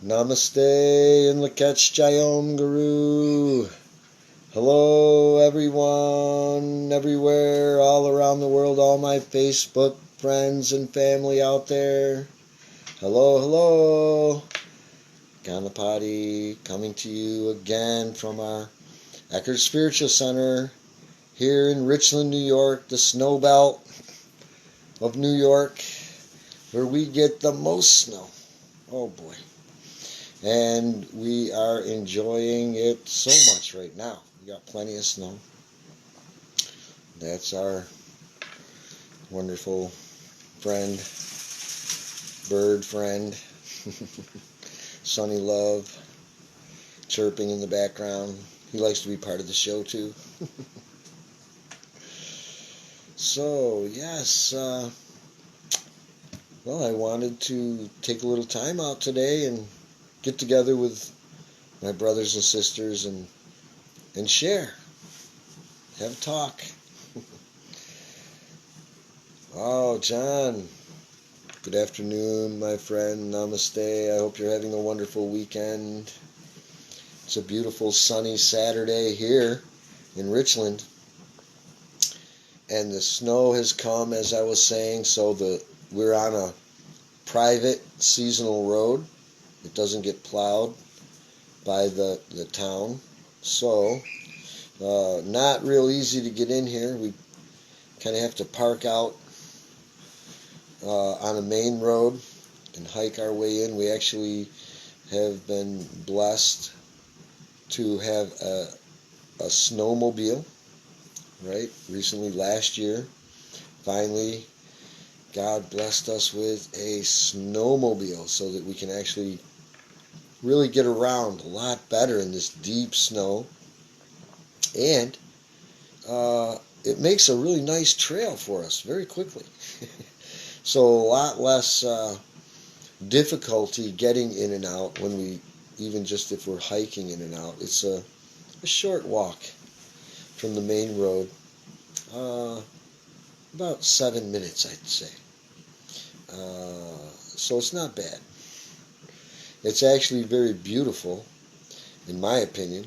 Namaste and Lakach Jayom Guru. Hello everyone, everywhere, all around the world, all my Facebook friends and family out there. Hello. Ganapati coming to you again from our Eckerd Spiritual Center here in Richland, New York, the snow belt of New York, where we get the most snow. Oh boy. And we are enjoying it so much right now. We got plenty of snow. That's our wonderful friend, bird friend, Sunny Love, chirping in the background. He likes to be part of the show too. So, yes, well, I wanted to take a little time out today and get together with my brothers and sisters and share, have a talk. Oh, John, good afternoon, my friend. Namaste. I hope you're having a wonderful weekend. It's a beautiful sunny Saturday here in Richland, and the snow has come, as I was saying, so we're on a private seasonal road. It doesn't get plowed by the town, so not real easy to get in here. We kind of have to park out on a main road and hike our way in. We actually have been blessed to have a snowmobile, right? Recently, last year, finally, God blessed us with a snowmobile so that we can actually really get around a lot better in this deep snow. And it makes a really nice trail for us very quickly. So a lot less difficulty getting in and out when we, even just if we're hiking in and out. It's a short walk from the main road. About 7 minutes, I'd say. So it's not bad. It's actually very beautiful, in my opinion.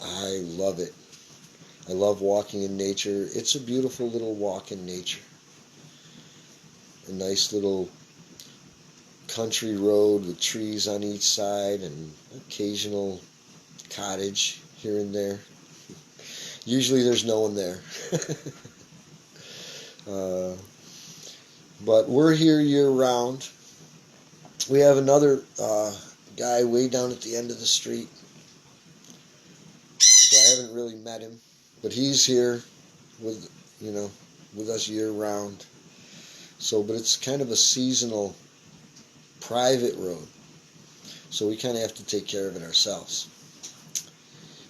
I love it. I love walking in nature. It's a beautiful little walk in nature. A nice little country road with trees on each side and occasional cottage here and there. Usually there's no one there. But we're here year round. We have another guy way down at the end of the street. So I haven't really met him, but he's here with us year round. So, but it's kind of a seasonal private road. So we kind of have to take care of it ourselves.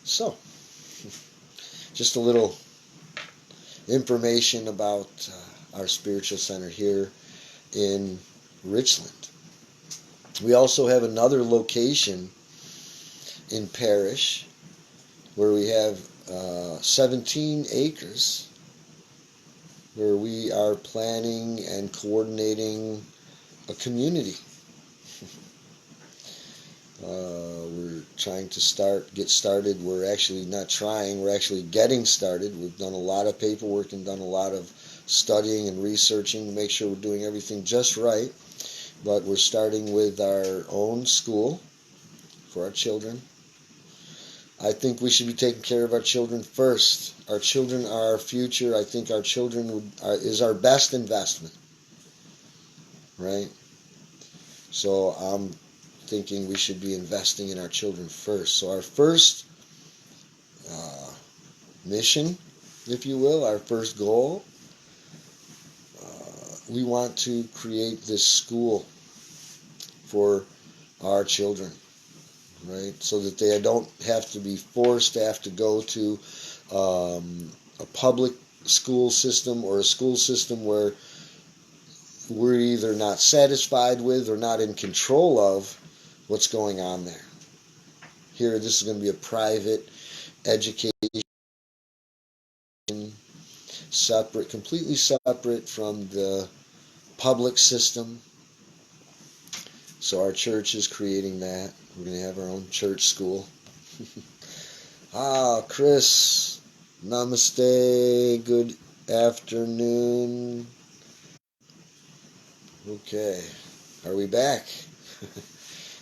So, just a little information about our spiritual center here in Richland. We also have another location in Parish where we have 17 acres where we are planning and coordinating a community. We're trying to get started. We're actually not trying, we're actually getting started. We've done a lot of paperwork and done a lot of studying and researching to make sure we're doing everything just right. But we're starting with our own school for our children. I think we should be taking care of our children first. Our children are our future. I think our children is our best investment, right? So I'm thinking we should be investing in our children first. So our first mission, if you will, our first goal, we want to create this school for our children, right? So that they don't have to be forced to have to go to a public school system or a school system where we're either not satisfied with or not in control of what's going on there. Here, this is going to be a private education, separate, completely separate from the public system. So our church is creating that. We're going to have our own church school. Chris, namaste, good afternoon. Okay, are we back?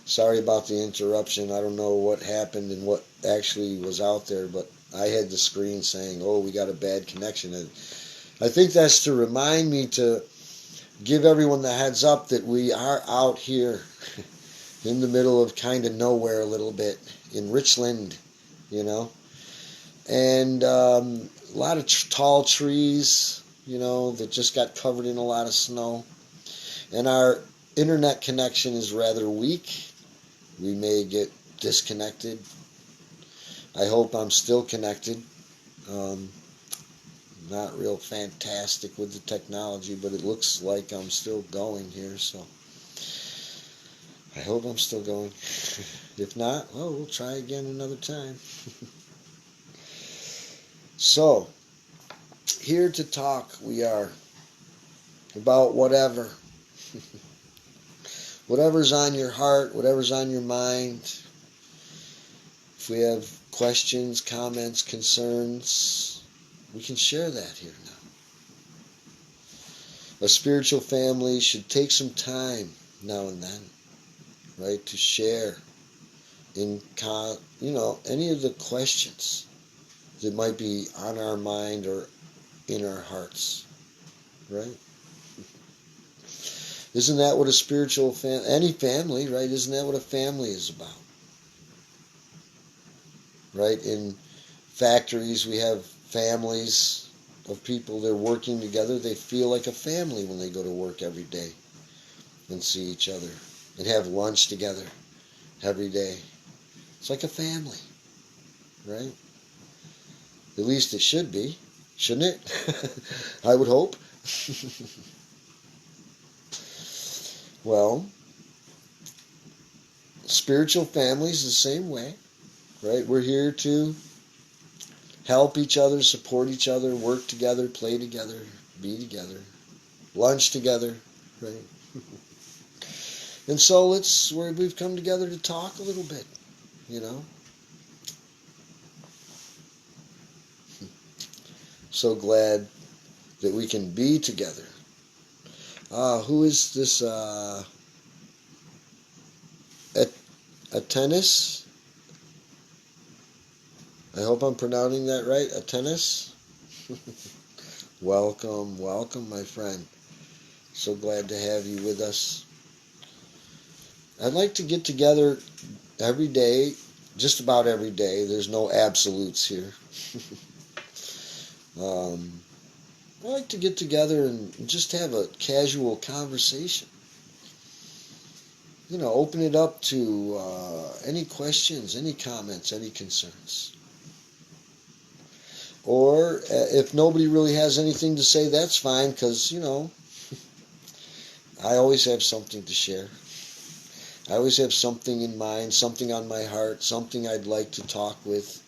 Sorry about the interruption. I don't know what happened and what actually was out there, but I had the screen saying, oh, we got a bad connection. And I think that's to remind me to give everyone the heads up that we are out here in the middle of kind of nowhere a little bit, in Richland, you know, and a lot of tall trees, you know, that just got covered in a lot of snow. And our internet connection is rather weak. We may get disconnected. I hope I'm still connected. Not real fantastic with the technology, but it looks like I'm still going here, so I hope I'm still going. If not, well, we'll try again another time. So, here to talk we are about whatever. Whatever's on your heart, whatever's on your mind. If we have questions, comments, concerns, we can share that here now. A spiritual family should take some time now and then, right, to share in, any of the questions that might be on our mind or in our hearts, right? Isn't that what a spiritual any family, right? Isn't that what a family is about? Right? In factories, we have families of people. They're working together. They feel like a family when they go to work every day and see each other and have lunch together every day. It's like a family, right? At least it should be, shouldn't it? I would hope. Well, spiritual families the same way, right? We're here to help each other, support each other, work together, play together, be together, lunch together, right? And so we've come together to talk a little bit, you know. So glad that we can be together. Who is this? Atenis? I hope I'm pronouncing that right. Atenis? Welcome, welcome, my friend. So glad to have you with us. I'd like to get together every day, just about every day. There's no absolutes here. I like to get together and just have a casual conversation. You know, open it up to any questions, any comments, any concerns. Or if nobody really has anything to say, that's fine, because, you know, I always have something to share. I always have something in mind, something on my heart, something I'd like to talk with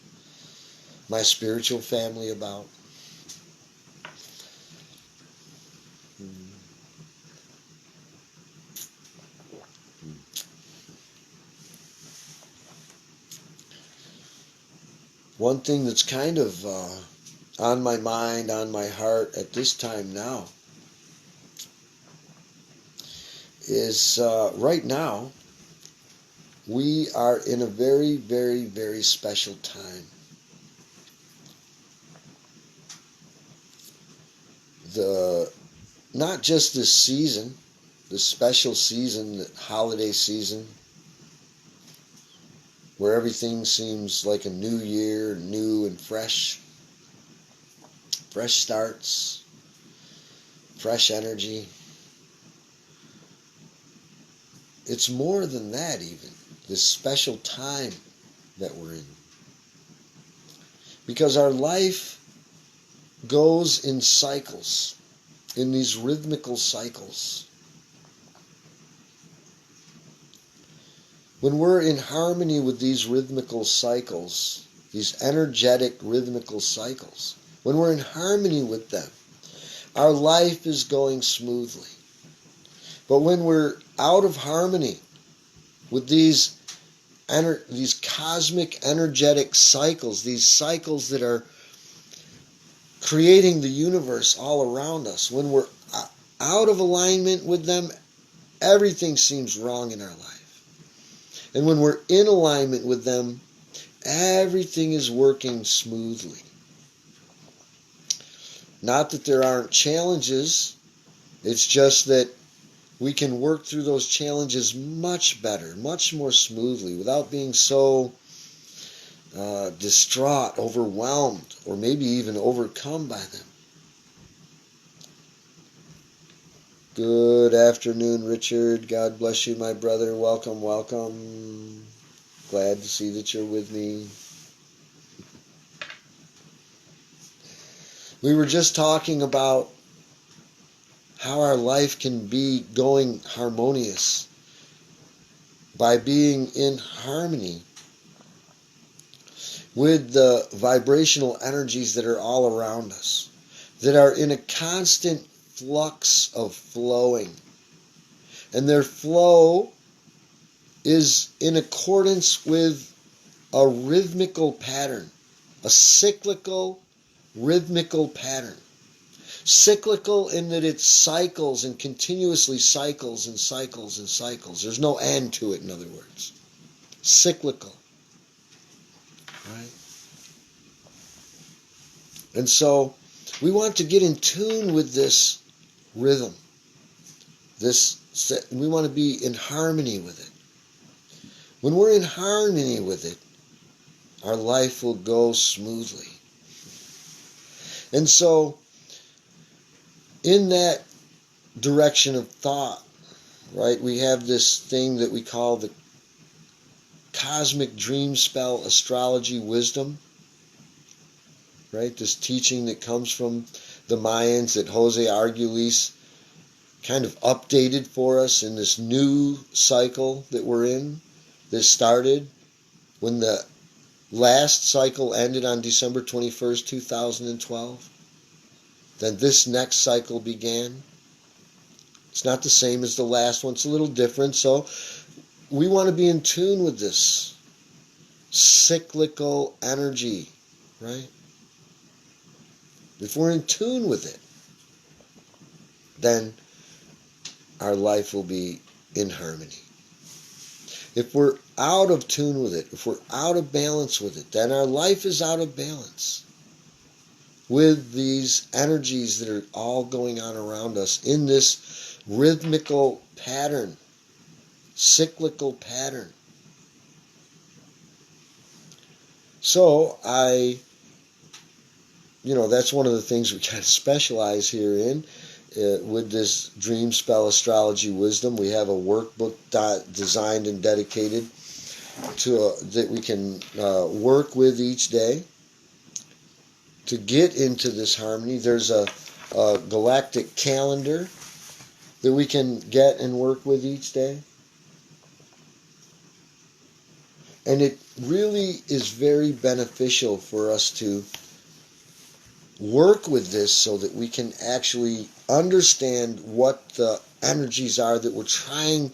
my spiritual family about. One thing that's kind of on my mind, on my heart at this time now is right now we are in a very, very, very special time. Not just this season, this special season, the holiday season, where everything seems like a new year, new and fresh starts, fresh energy. It's more than that even, this special time that we're in. Because our life goes in cycles, in these rhythmical cycles. When we're in harmony with these rhythmical cycles, these energetic rhythmical cycles, when we're in harmony with them, our life is going smoothly. But when we're out of harmony with these cosmic energetic cycles, these cycles that are creating the universe all around us. When we're out of alignment with them, everything seems wrong in our life. And when we're in alignment with them, everything is working smoothly. Not that there aren't challenges, it's just that we can work through those challenges much better, much more smoothly, without being so distraught, overwhelmed, or maybe even overcome by them. Good afternoon, Richard. God bless you, my brother. Welcome, welcome. Glad to see that you're with me. We were just talking about how our life can be going harmonious by being in harmony with the vibrational energies that are all around us, that are in a constant flux of flowing. And their flow is in accordance with a rhythmical pattern, a cyclical, rhythmical pattern. Cyclical in that it cycles and continuously cycles and cycles and cycles. There's no end to it, in other words. Cyclical. Right? And so we want to get in tune with this rhythm. We want to be in harmony with it. When we're in harmony with it, our life will go smoothly. And so, in that direction of thought, right, we have this thing that we call the cosmic dream spell astrology wisdom, right, this teaching that comes from the Mayans that Jose Arguelles kind of updated for us in this new cycle that we're in. This started when the last cycle ended on December 21st, 2012. Then this next cycle began. It's not the same as the last one. It's a little different. So we want to be in tune with this cyclical energy, right? If we're in tune with it, then our life will be in harmony. If we're out of tune with it, if we're out of balance with it, then our life is out of balance with these energies that are all going on around us in this rhythmical pattern, cyclical pattern. So that's one of the things we kind of specialize here in. With this dream spell astrology wisdom, we have a workbook designed and dedicated to that we can work with each day to get into this harmony. There's a galactic calendar that we can get and work with each day. And it really is very beneficial for us to work with this so that we can actually understand what the energies are that we're trying,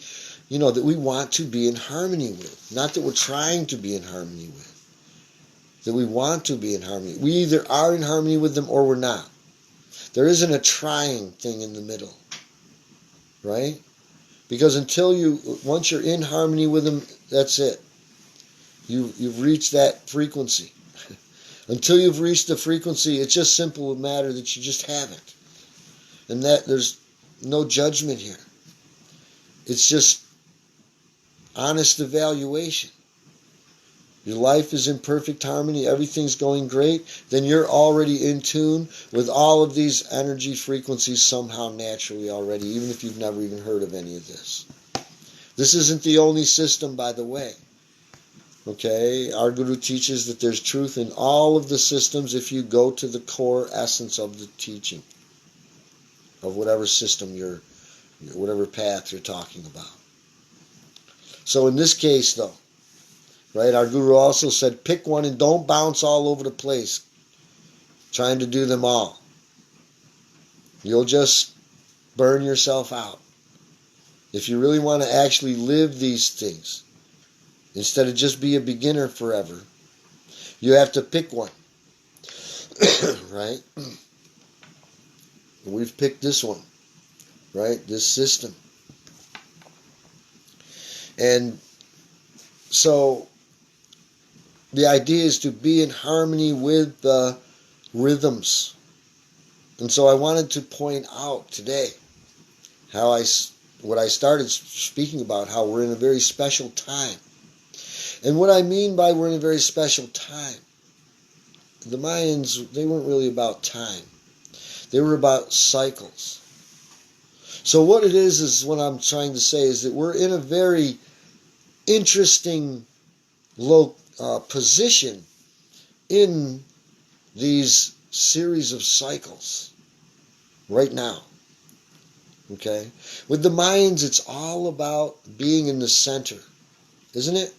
that we want to be in harmony with. Not that we're trying to be in harmony with. That we want to be in harmony. We either are in harmony with them or we're not. There isn't a trying thing in the middle. Right? Because once you're in harmony with them, that's it. You've reached that frequency. Until you've reached the frequency, it's just simple a matter that you just haven't. And that there's no judgment here. It's just honest evaluation. Your life is in perfect harmony, everything's going great, then you're already in tune with all of these energy frequencies somehow naturally already, even if you've never even heard of any of this. This isn't the only system, by the way. Okay, our Guru teaches that there's truth in all of the systems if you go to the core essence of the teaching, of whatever system whatever path you're talking about. So in this case, though, right, our Guru also said, pick one and don't bounce all over the place, trying to do them all. You'll just burn yourself out. if you really want to actually live these things, instead of just be a beginner forever, you have to pick one. Right? We've picked this one, right? This system. And so the idea is to be in harmony with the rhythms. And so I wanted to point out today what I started speaking about, how we're in a very special time. And what I mean by we're in a very special time, the Mayans, they weren't really about time. They were about cycles. So what it is what I'm trying to say is that we're in a very interesting position in these series of cycles right now. Okay? With the Mayans, it's all about being in the center, isn't it?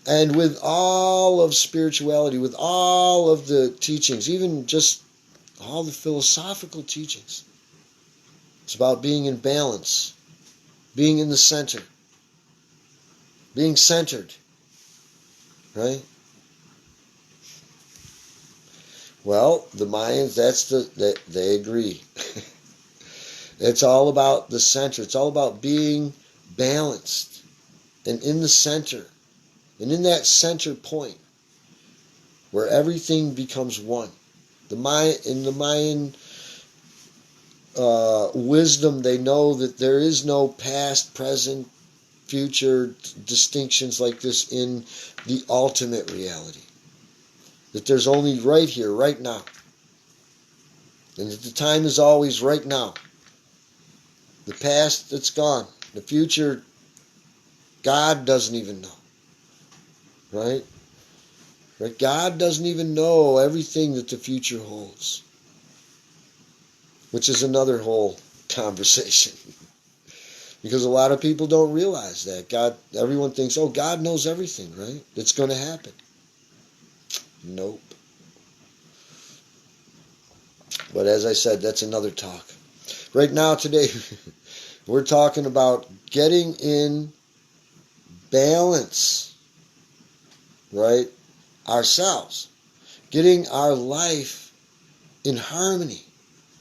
And with all of spirituality, with all of the teachings, even just all the philosophical teachings, it's about being in balance, being in the center, being centered, right? Well, the Mayans, they agree. It's all about the center. It's all about being balanced and in the center. And in that center point where everything becomes one. In the Mayan wisdom, they know that there is no past, present, future distinctions like this in the ultimate reality. That there's only right here, right now. And that the time is always right now. The past, it's gone. The future, God doesn't even know. Right? Right? God doesn't even know everything that the future holds. Which is another whole conversation. Because a lot of people don't realize that. Everyone thinks, oh, God knows everything, right? It's going to happen. Nope. But as I said, that's another talk. Right now, today, we're talking about getting in balance, right? Ourselves. Getting our life in harmony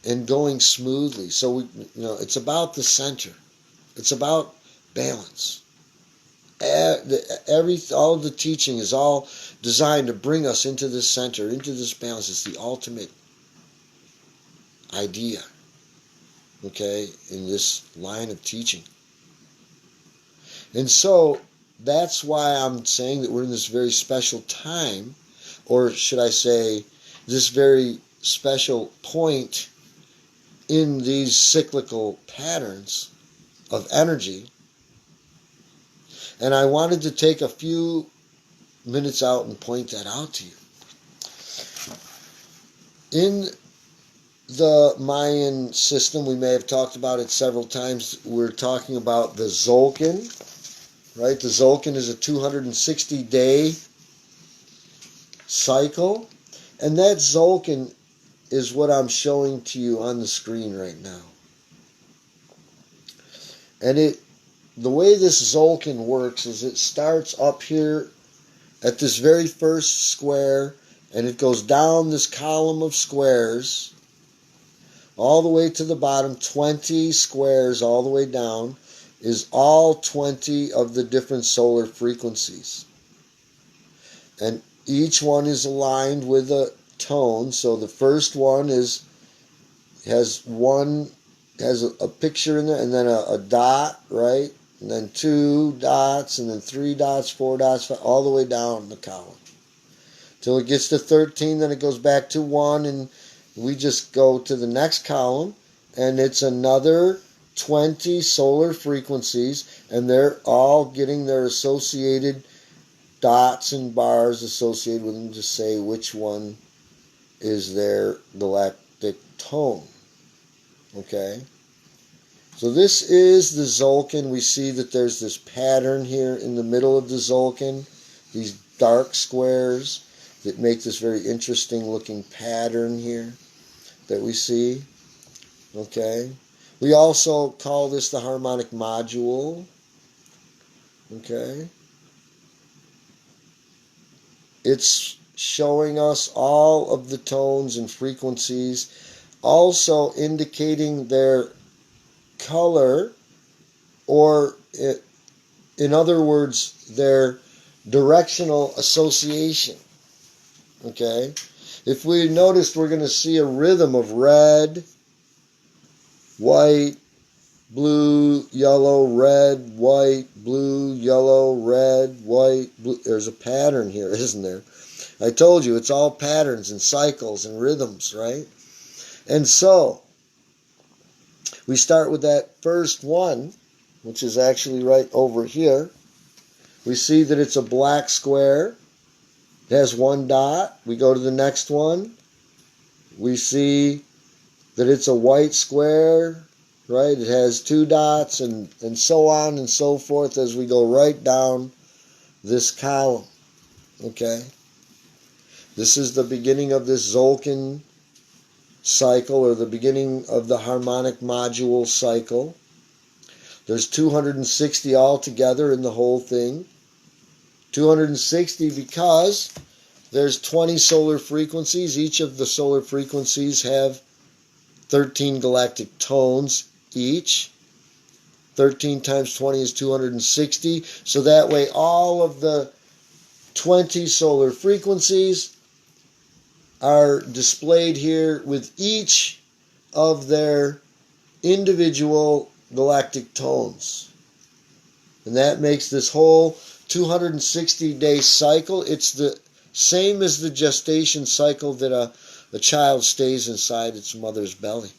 and going smoothly. So it's about the center. It's about balance. All of the teaching is all designed to bring us into this center, into this balance. It's the ultimate idea, okay, in this line of teaching. And so that's why I'm saying that we're in this very special time, or should I say, this very special point in these cyclical patterns of energy. And I wanted to take a few minutes out and point that out to you. In the Mayan system, we may have talked about it several times, we're talking about the Zulkin, right? The Zulkin is a 260-day cycle, and that Zulkin is what I'm showing to you on the screen right now. And the way this Zulkin works is it starts up here at this very first square, and it goes down this column of squares all the way to the bottom. 20 squares all the way down is all 20 of the different solar frequencies. And each one is aligned with a tone. So the first one has a picture in there, and then a dot, right? And then 2 dots, and then 3 dots, 4 dots, all the way down the column. Till it gets to 13, then it goes back to 1, and we just go to the next column, and it's another 20 solar frequencies, and they're all getting their associated dots and bars associated with them to say which one is their galactic tone. Okay? So this is the Zulkin. We see that there's this pattern here in the middle of the Zulkin, these dark squares that make this very interesting looking pattern here that we see. Okay? We also call this the harmonic module. Okay. It's showing us all of the tones and frequencies, also indicating their color, or in other words, their directional association. Okay? If we noticed, we're going to see a rhythm of red, white, blue, yellow, red, white, blue, yellow, red, white, blue. There's a pattern here, isn't there? I told you, it's all patterns and cycles and rhythms, right? And so, we start with that first one, which is actually right over here. We see that it's a black square. It has one dot. We go to the next one. We see that it's a white square, right? It has two dots, and so on and so forth as we go right down this column. Okay? This is the beginning of this Zulkin cycle, or the beginning of the harmonic module cycle. There's 260 altogether in the whole thing. 260 because there's 20 solar frequencies. Each of the solar frequencies have 13 galactic tones each. 13 times 20 is 260. So that way all of the 20 solar frequencies are displayed here with each of their individual galactic tones. And that makes this whole 260-day cycle, it's the same as the gestation cycle that a child stays inside its mother's belly.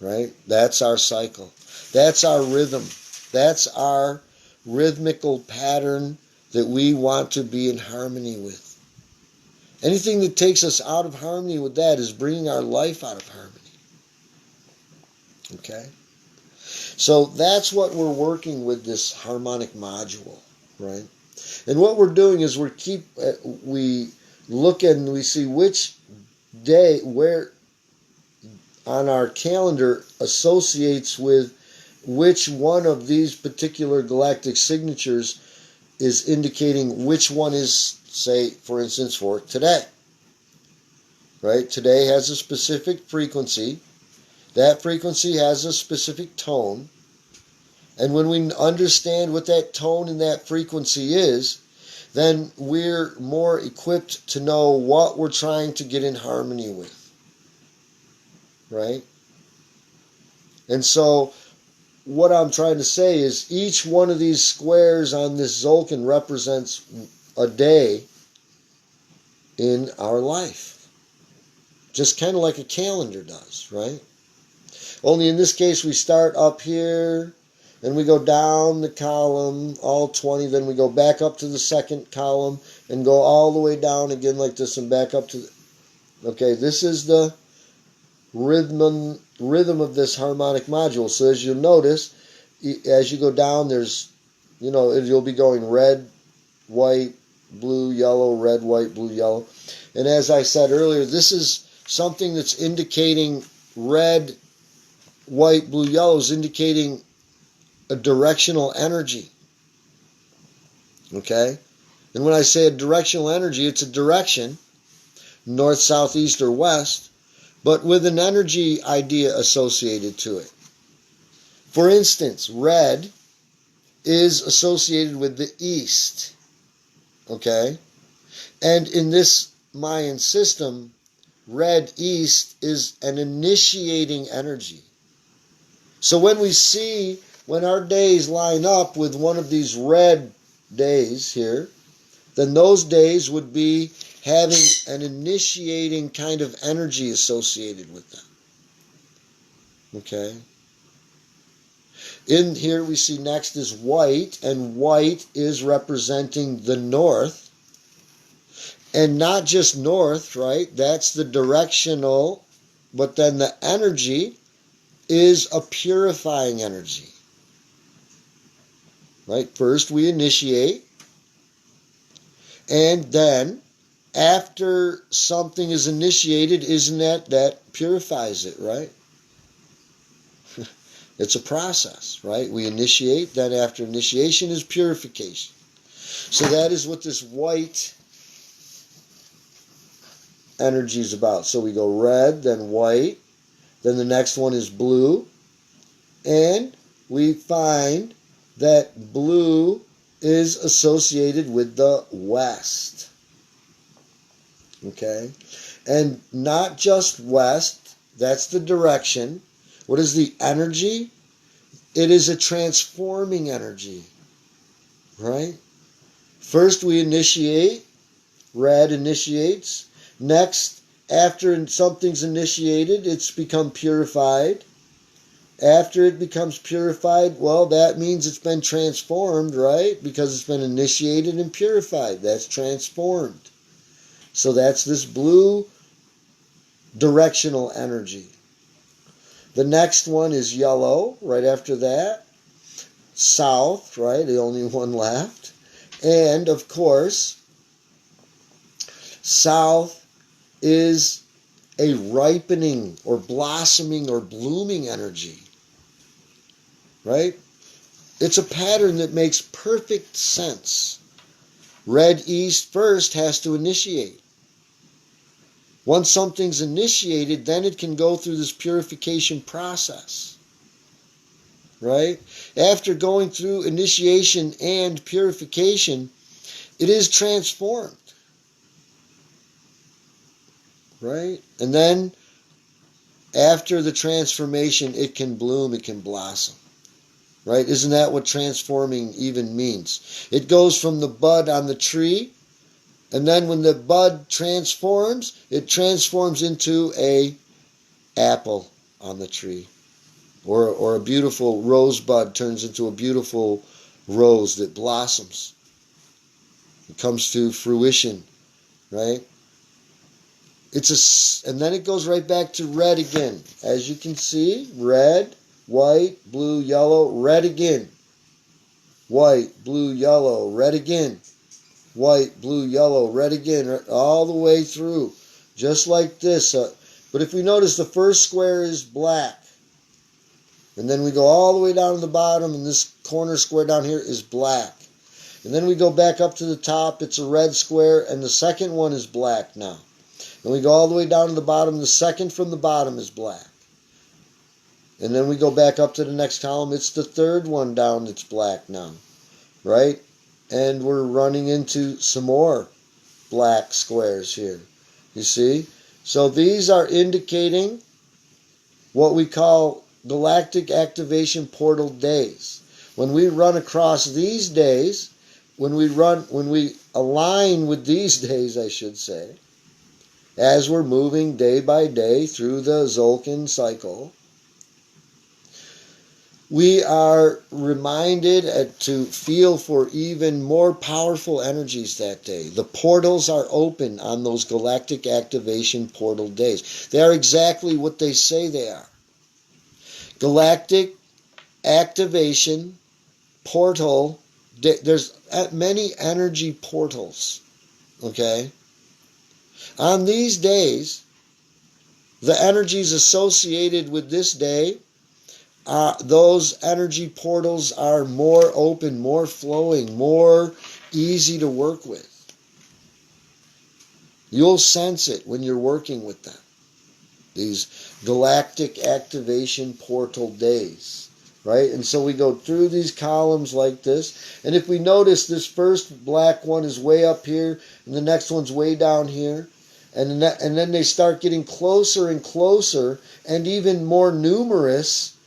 Right? That's our cycle. That's our rhythm. That's our rhythmical pattern that we want to be in harmony with. Anything that takes us out of harmony with that is bringing our life out of harmony. Okay? So that's what we're working with, this harmonic module, right? And what we're doing is we look and we see which day, where on our calendar associates with which one of these particular galactic signatures is indicating which one is, say, for instance, for today. Right? Today has a specific frequency. That frequency has a specific tone. And when we understand what that tone and that frequency is, then we're more equipped to know what we're trying to get in harmony with. Right? And so what I'm trying to say is each one of these squares on this Zulkin represents a day in our life. Just kind of like a calendar does, right? Only in this case we start up here and we go down the column, all 20, then we go back up to the second column and go all the way down again like this and back up to the... Okay, this is the rhythm of this harmonic module. So as you'll notice, as you go down, there's, you'll be going red, white, blue, yellow, red, white, blue, yellow. And as I said earlier, this is something that's indicating red, white, blue, yellow is indicating a directional energy. Okay? And when I say a directional energy, it's a direction, north, south, east, or west, but with an energy idea associated to it. For instance, red is associated with the east. Okay? And in this Mayan system, red east is an initiating energy. So when our days line up with one of these red days here, then those days would be having an initiating kind of energy associated with them. Okay? In here we see next is white, and white is representing the north. And not just north, right? That's the directional, but then the energy is a purifying energy. Right? First we initiate, and then after something is initiated, isn't that purifies it, right? It's a process, right? We initiate, then after initiation is purification. So that is what this white energy is about. So we go red, then white, then the next one is blue, and we find that blue is associated with the west. Okay? And not just west, that's the direction. What is the energy? It is a transforming energy, right? First we initiate, red initiates. Next, after something's initiated, it's become purified. After it becomes purified, well, that means it's been transformed, right? Because it's been initiated and purified. That's transformed. So that's this blue directional energy. The next one is yellow, right after that. South, right? The only one left. And, of course, south is a ripening or blossoming or blooming energy, right? It's a pattern that makes perfect sense. Red east first has to initiate. Once something's initiated, then it can go through this purification process, right? After going through initiation and purification, it is transformed, right? And then after the transformation, it can bloom, it can blossom, right? Isn't that what transforming even means? It goes from the bud on the tree, and then when the bud transforms, it transforms into a apple on the tree. Or a beautiful rosebud turns into a beautiful rose that blossoms. It comes to fruition, right? And then it goes right back to red again. As you can see, red, white, blue, yellow, red again. White, blue, yellow, red again. White, blue, yellow, red again, all the way through, just like this. But if we notice, the first square is black. And then we go all the way down to the bottom, and this corner square down here is black. And then we go back up to the top, it's a red square, and the second one is black now. And we go all the way down to the bottom, the second from the bottom is black. And then we go back up to the next column, it's the third one down that's black now, right? And we're running into some more black squares here. You see? So these are indicating what we call galactic activation portal days. When we run across these days, when we align with these days, I should say, as we're moving day by day through the Zulkin cycle, we are reminded to feel for even more powerful energies that day. The portals are open on those galactic activation portal days. They are exactly what they say they are. Galactic activation portal. There's many energy portals. Okay? On these days, the energies associated with this day, those energy portals are more open, more flowing, more easy to work with. You'll sense it when you're working with them. These galactic activation portal days, right? And so we go through these columns like this. And if we notice, this first black one is way up here, and the next one's way down here. And then they start getting closer and closer, and even more numerous,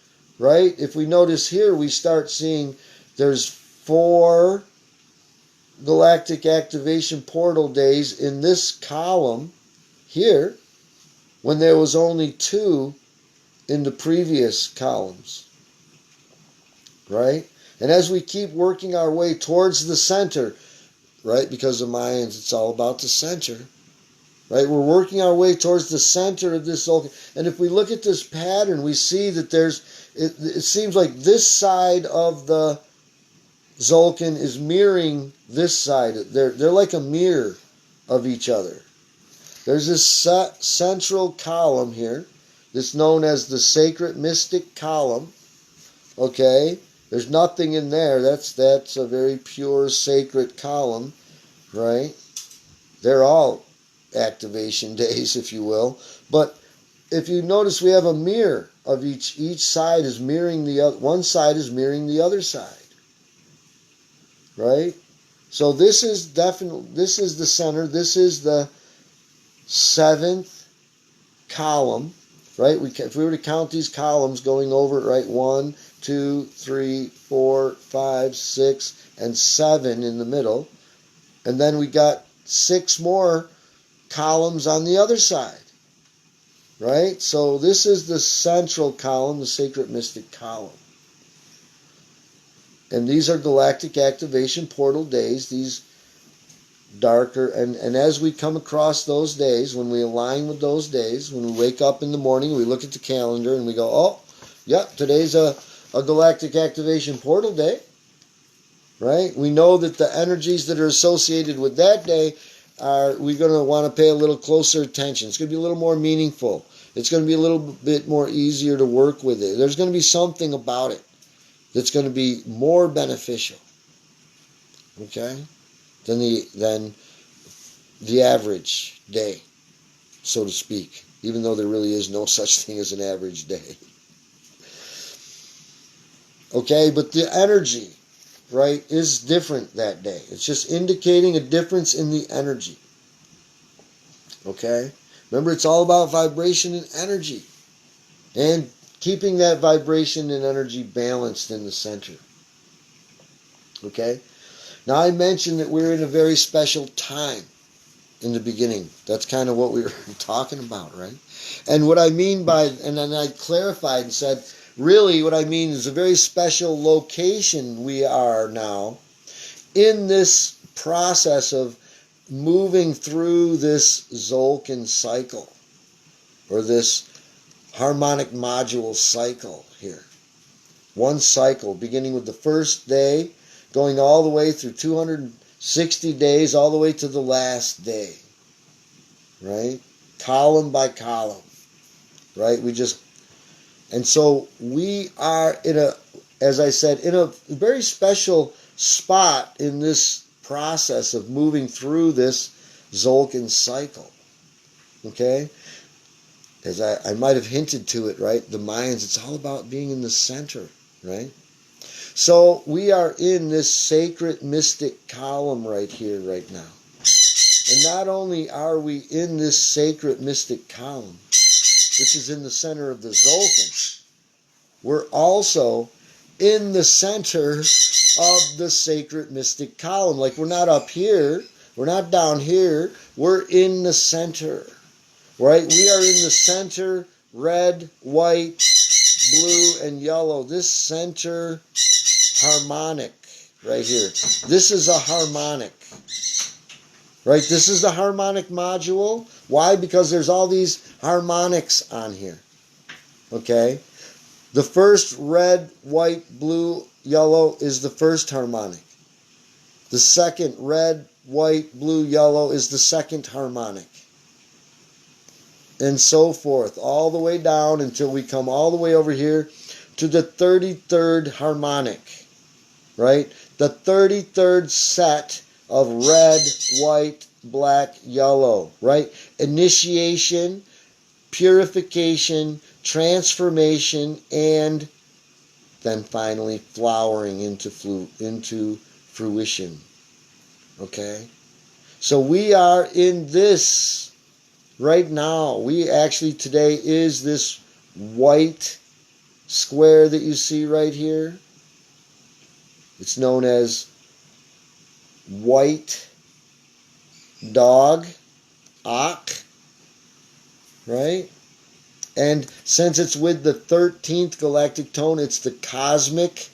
right? If we notice here, we start seeing there's 4 galactic activation portal days in this column here, when there was only 2 in the previous columns, right? And as we keep working our way towards the center, right, because of Mayans, it's all about the center, right? We're working our way towards the center of this Zulkin. And if we look at this pattern, we see that it seems like this side of the Zulkin is mirroring this side. They're like a mirror of each other. There's this central column here, It's known as the sacred mystic column. Okay? There's nothing in there. That's a very pure sacred column, right? They're all activation days, if you will. But if you notice, we have a mirror of each side is mirroring the other. One side is mirroring the other side, right? So this is the center. This is the seventh column, right? If we were to count these columns going over it, right? 1, 2, 3, 4, 5, 6, and 7 in the middle. And then we got 6 more columns on the other side, right? So this is the central column, the sacred mystic column. And these are galactic activation portal days, these darker, and as we come across those days, when we align with those days, when we wake up in the morning, we look at the calendar and we go, oh, yep, today's a galactic activation portal day, right? We know that the energies that are associated with that day we're going to want to pay a little closer attention. It's going to be a little more meaningful. It's going to be a little bit more easier to work with it. There's going to be something about it that's going to be more beneficial, okay, than the average day, so to speak, even though there really is no such thing as an average day. Okay, but the energy, right, is different that day. It's just indicating a difference in the energy. Okay? Remember, it's all about vibration and energy. And keeping that vibration and energy balanced in the center. Okay? Now, I mentioned that we're in a very special time in the beginning. That's kind of what we were talking about, right? And what I mean by, and then I clarified and said, really what I mean is a very special location we are now in this process of moving through this Zulkin cycle, or this harmonic module cycle here. One cycle, beginning with the first day, going all the way through 260 days, all the way to the last day. Right? Column by column. Right? And so we are as I said, in a very special spot in this process of moving through this Zulkin cycle. Okay? As I might have hinted to it, right? The Mayans, it's all about being in the center, right? So we are in this sacred mystic column right here, right now. And not only are we in this sacred mystic column, which is in the center of the Zulkin, we're also in the center of the sacred mystic column. Like, we're not up here, we're not down here, we're in the center. Right? We are in the center, red, white, blue, and yellow. This center harmonic right here. This is a harmonic. Right? This is the harmonic module. Why? Because there's all these harmonics on here. Okay? The first red, white, blue, yellow is the first harmonic. The second red, white, blue, yellow is the second harmonic. And so forth, all the way down until we come all the way over here to the 33rd harmonic, right? The 33rd set of red, white, black, yellow, right? Initiation, purification, transformation, and then finally flowering into fruition, okay? So we are in this right now. We actually today is this white square that you see right here. It's known as white dog, Ak, right? And since it's with the 13th galactic tone, it's the cosmic.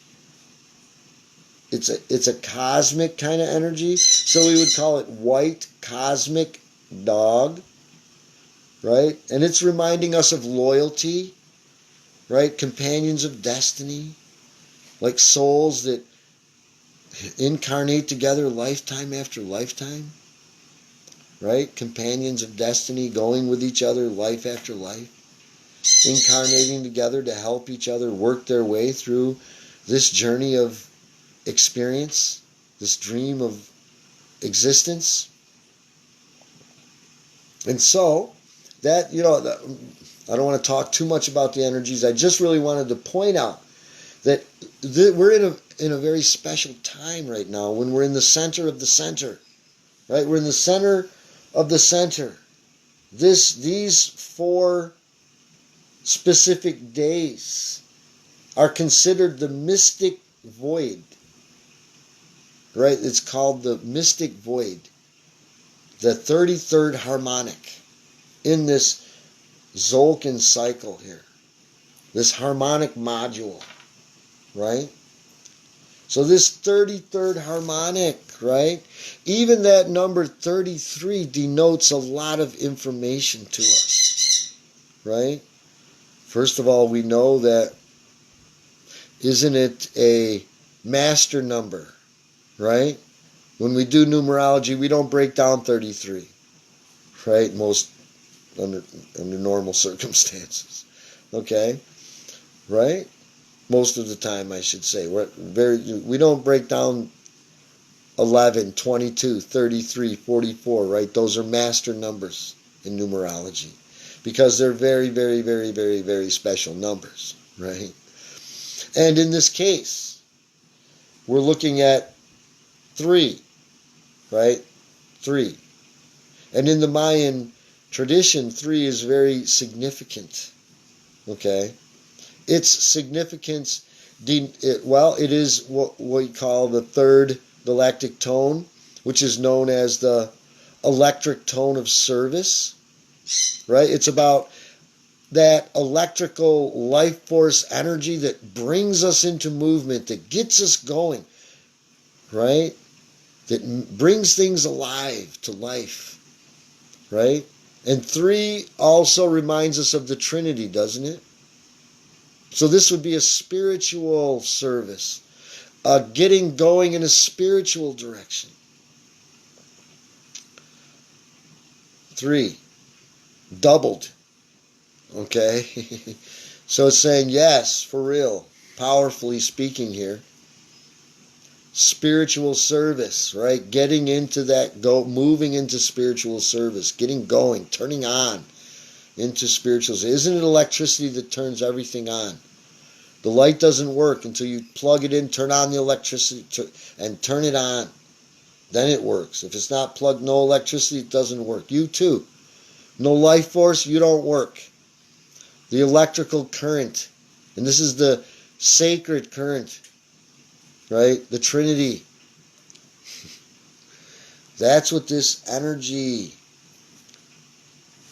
It's a cosmic kind of energy. So we would call it white cosmic dog. Right? And it's reminding us of loyalty, right? Companions of destiny, like souls that incarnate together lifetime after lifetime, right? Companions of destiny going with each other life after life. incarnating together to help each other work their way through this journey of experience, this dream of existence. And so, that, I don't want to talk too much about the energies. I just really wanted to point out that we're in a very special time right now when we're in the center of the center. Right? We're in the center of the center. These 4 specific days are considered the mystic void. Right? It's called the mystic void. The 33rd harmonic in this Zulkin cycle here. This harmonic module. Right? So this 33rd harmonic, right? Even that number 33 denotes a lot of information to us. Right? First of all, we know that, isn't it a master number? Right? When we do numerology, we don't break down 33. Right? Most under normal circumstances. Okay? Right? Most of the time, I should say. We don't break down 11, 22, 33, 44, right? Those are master numbers in numerology because they're very, very, very, very, very special numbers, right? And in this case, we're looking at 3, right? 3. And in the Mayan tradition, 3 is very significant, okay? Its significance, it is what we call the 3rd galactic tone, which is known as the electric tone of service, right? It's about that electrical life force energy that brings us into movement, that gets us going, right? That brings things alive to life, right? And 3 also reminds us of the Trinity, doesn't it? So this would be a spiritual service, getting going in a spiritual direction. 3, doubled, okay? So it's saying, yes, for real, powerfully speaking here, spiritual service, right? Getting into that, moving into spiritual service, getting going, turning on into spiritual service. Isn't it electricity that turns everything on? The light doesn't work until you plug it in, turn on the electricity, and turn it on. Then it works. If it's not plugged, no electricity, it doesn't work. You too. No life force, you don't work. The electrical current. And this is the sacred current, right? The Trinity. That's what this energy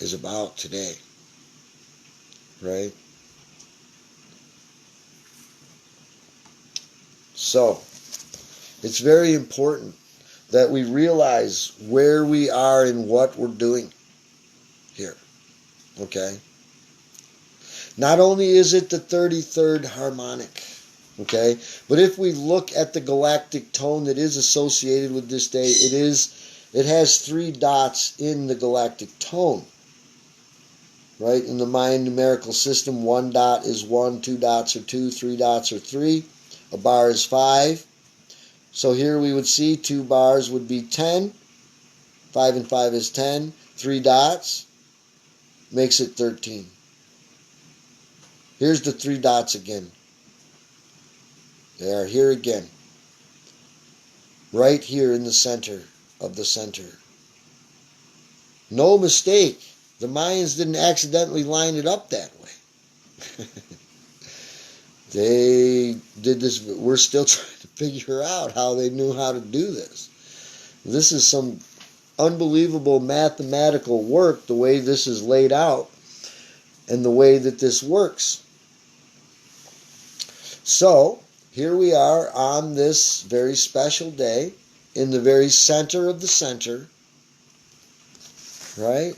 is about today, right? So, it's very important that we realize where we are and what we're doing here, okay? Not only is it the 33rd harmonic, okay, but if we look at the galactic tone that is associated with this day, it has 3 dots in the galactic tone, right? In the Mayan numerical system, 1 dot is 1, 2 dots are 2, 3 dots are 3. A bar is 5. So here we would see 2 bars would be 10. 5 and 5 is 10. 3 dots makes it 13. Here's the 3 dots again. They are here again. Right here in the center of the center. No mistake. The Mayans didn't accidentally line it up that way. They did this. We're still trying to figure out how they knew how to do this. This is some unbelievable mathematical work, the way this is laid out and the way that this works. So, here we are on this very special day in the very center of the center, right?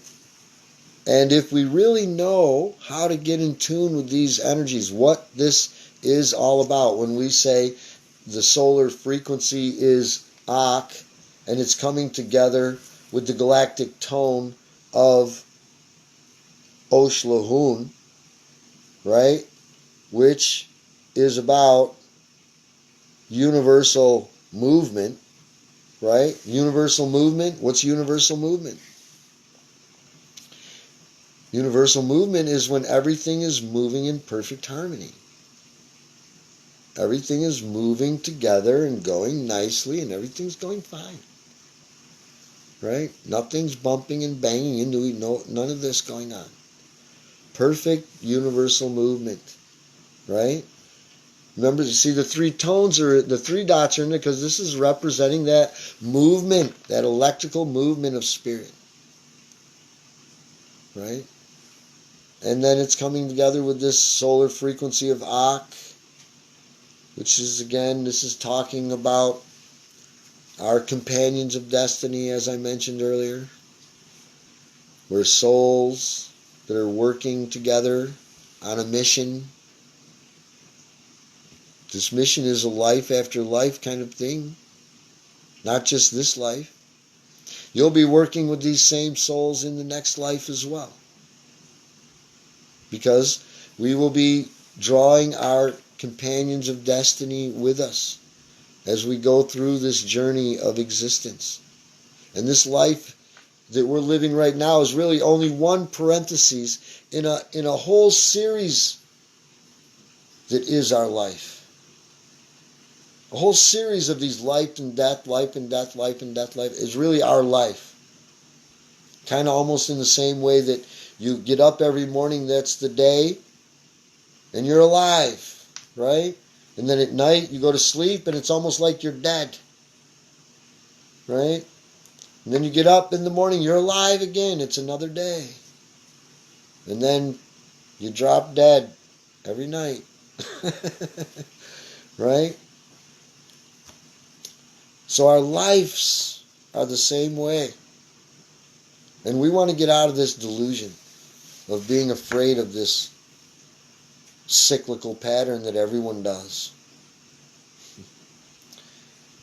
And if we really know how to get in tune with these energies, what this is all about, when we say the solar frequency is Ak, and it's coming together with the galactic tone of Oshlahun, right? Which is about universal movement, right? Universal movement. What's universal movement? Universal movement is when everything is moving in perfect harmony. Everything is moving together and going nicely, and everything's going fine. Right? Nothing's bumping and banging into it. No, none of this going on. Perfect universal movement. Right? Remember, you see the three tones are, the three dots are in there because this is representing that movement, that electrical movement of spirit. Right? And then it's coming together with this solar frequency of Ak, which is, again, this is talking about our companions of destiny, as I mentioned earlier. We're souls that are working together on a mission. This mission is a life after life kind of thing, not just this life. You'll be working with these same souls in the next life as well, because we will be drawing our companions of destiny with us as we go through this journey of existence. And this life that we're living right now is really only one parenthesis in a whole series that is our life. A whole series of these life and death, life and death, life and death, life is really our life. Kind of almost in the same way that you get up every morning, that's the day, and you're alive, right? And then at night you go to sleep and it's almost like you're dead, right? And then you get up in the morning, you're alive again, it's another day. And then you drop dead every night, right? So our lives are the same way. And we want to get out of this delusion of being afraid of this cyclical pattern that everyone does.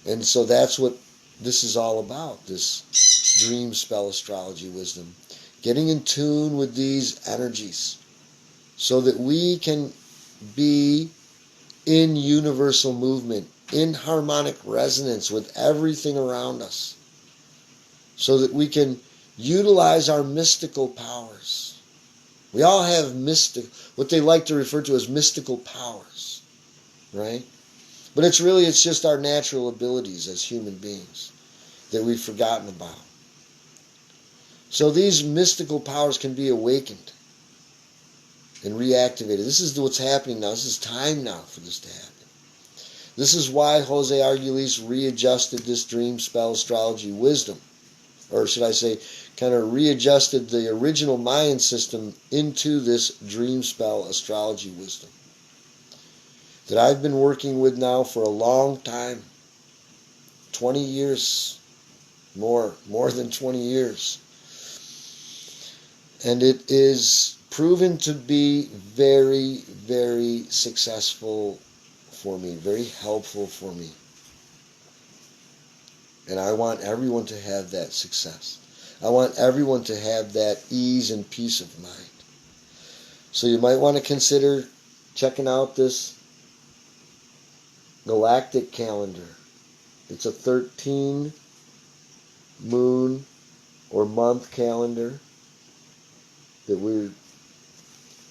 And so that's what this is all about, this dream spell astrology wisdom. Getting in tune with these energies so that we can be in universal movement, in harmonic resonance with everything around us, so that we can utilize our mystical powers. We all have what they like to refer to as mystical powers, right? But it's just our natural abilities as human beings that we've forgotten about. So these mystical powers can be awakened and reactivated. This is what's happening now. This is time now for this to happen. This is why Jose Arguelles readjusted this dream spell astrology wisdom, or should I say, kind of readjusted the original Mayan system into this dream spell astrology wisdom that I've been working with now for a long time, 20 years, more than 20 years. And it is proven to be very, very successful for me, very helpful for me. And I want everyone to have that success. I want everyone to have that ease and peace of mind. So you might want to consider checking out this galactic calendar. It's a 13 moon or month calendar that we're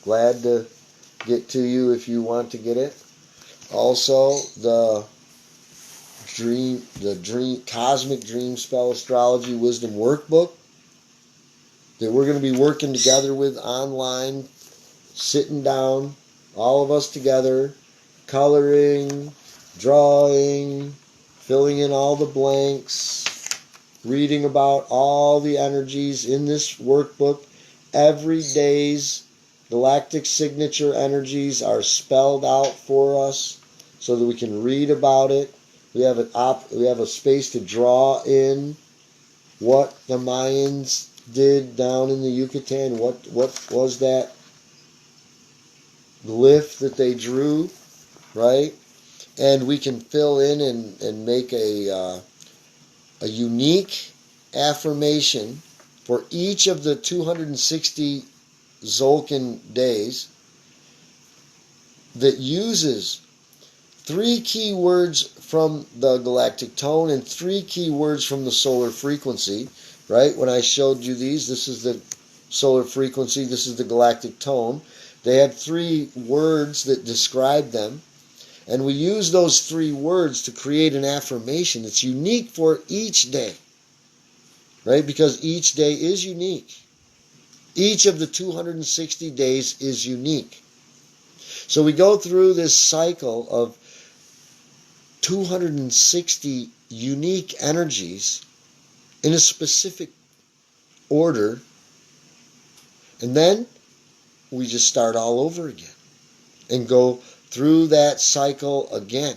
glad to get to you if you want to get it. Also, the Cosmic Dream Spell Astrology Wisdom Workbook that we're going to be working together with online, sitting down, all of us together, coloring, drawing, filling in all the blanks, reading about all the energies in this workbook. Every day's galactic signature energies are spelled out for us so that we can read about it. We have a space to draw in what the Mayans did down in the Yucatan. What was that glyph that they drew, right? And we can fill in and make a unique affirmation for each of the 260 Zulkin days that uses 3 key words from the galactic tone and 3 key words from the solar frequency, right? When I showed you these, this is the solar frequency, this is the galactic tone. They have 3 words that describe them, and we use those 3 words to create an affirmation that's unique for each day, right? Because each day is unique. Each of the 260 days is unique. So we go through this cycle of 260 unique energies in a specific order, and then we just start all over again and go through that cycle again.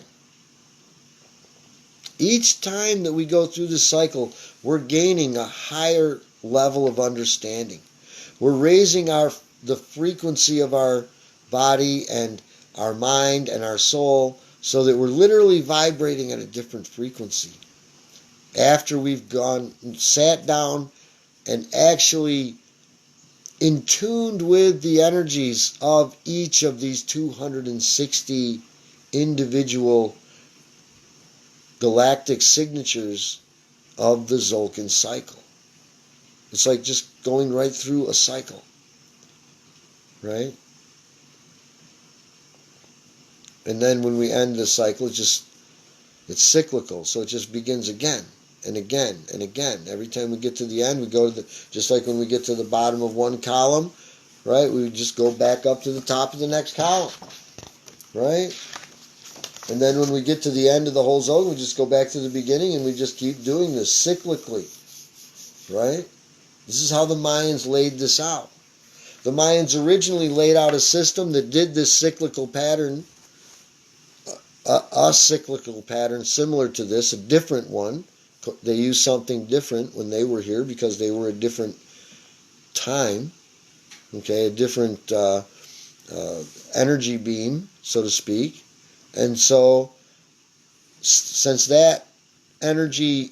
Each time that we go through this cycle, we're gaining a higher level of understanding. We're raising the frequency of our body and our mind and our soul so that we're literally vibrating at a different frequency. After we've sat down and actually in tuned with the energies of each of these 260 individual galactic signatures of the Zulkin cycle. It's like just going right through a cycle, right? And then when we end the cycle, it's cyclical, so it just begins again and again and again. Every time we get to the end, we go to just like when we get to the bottom of one column, right? We just go back up to the top of the next column, right? And then when we get to the end of the whole zone, we just go back to the beginning and we just keep doing this cyclically, right? This is how the Mayans laid this out. The Mayans originally laid out a system that did this cyclical pattern, a cyclical pattern similar to this, a different one. They used something different when they were here because they were a different time, okay, a different energy beam, so to speak. And so, since that energy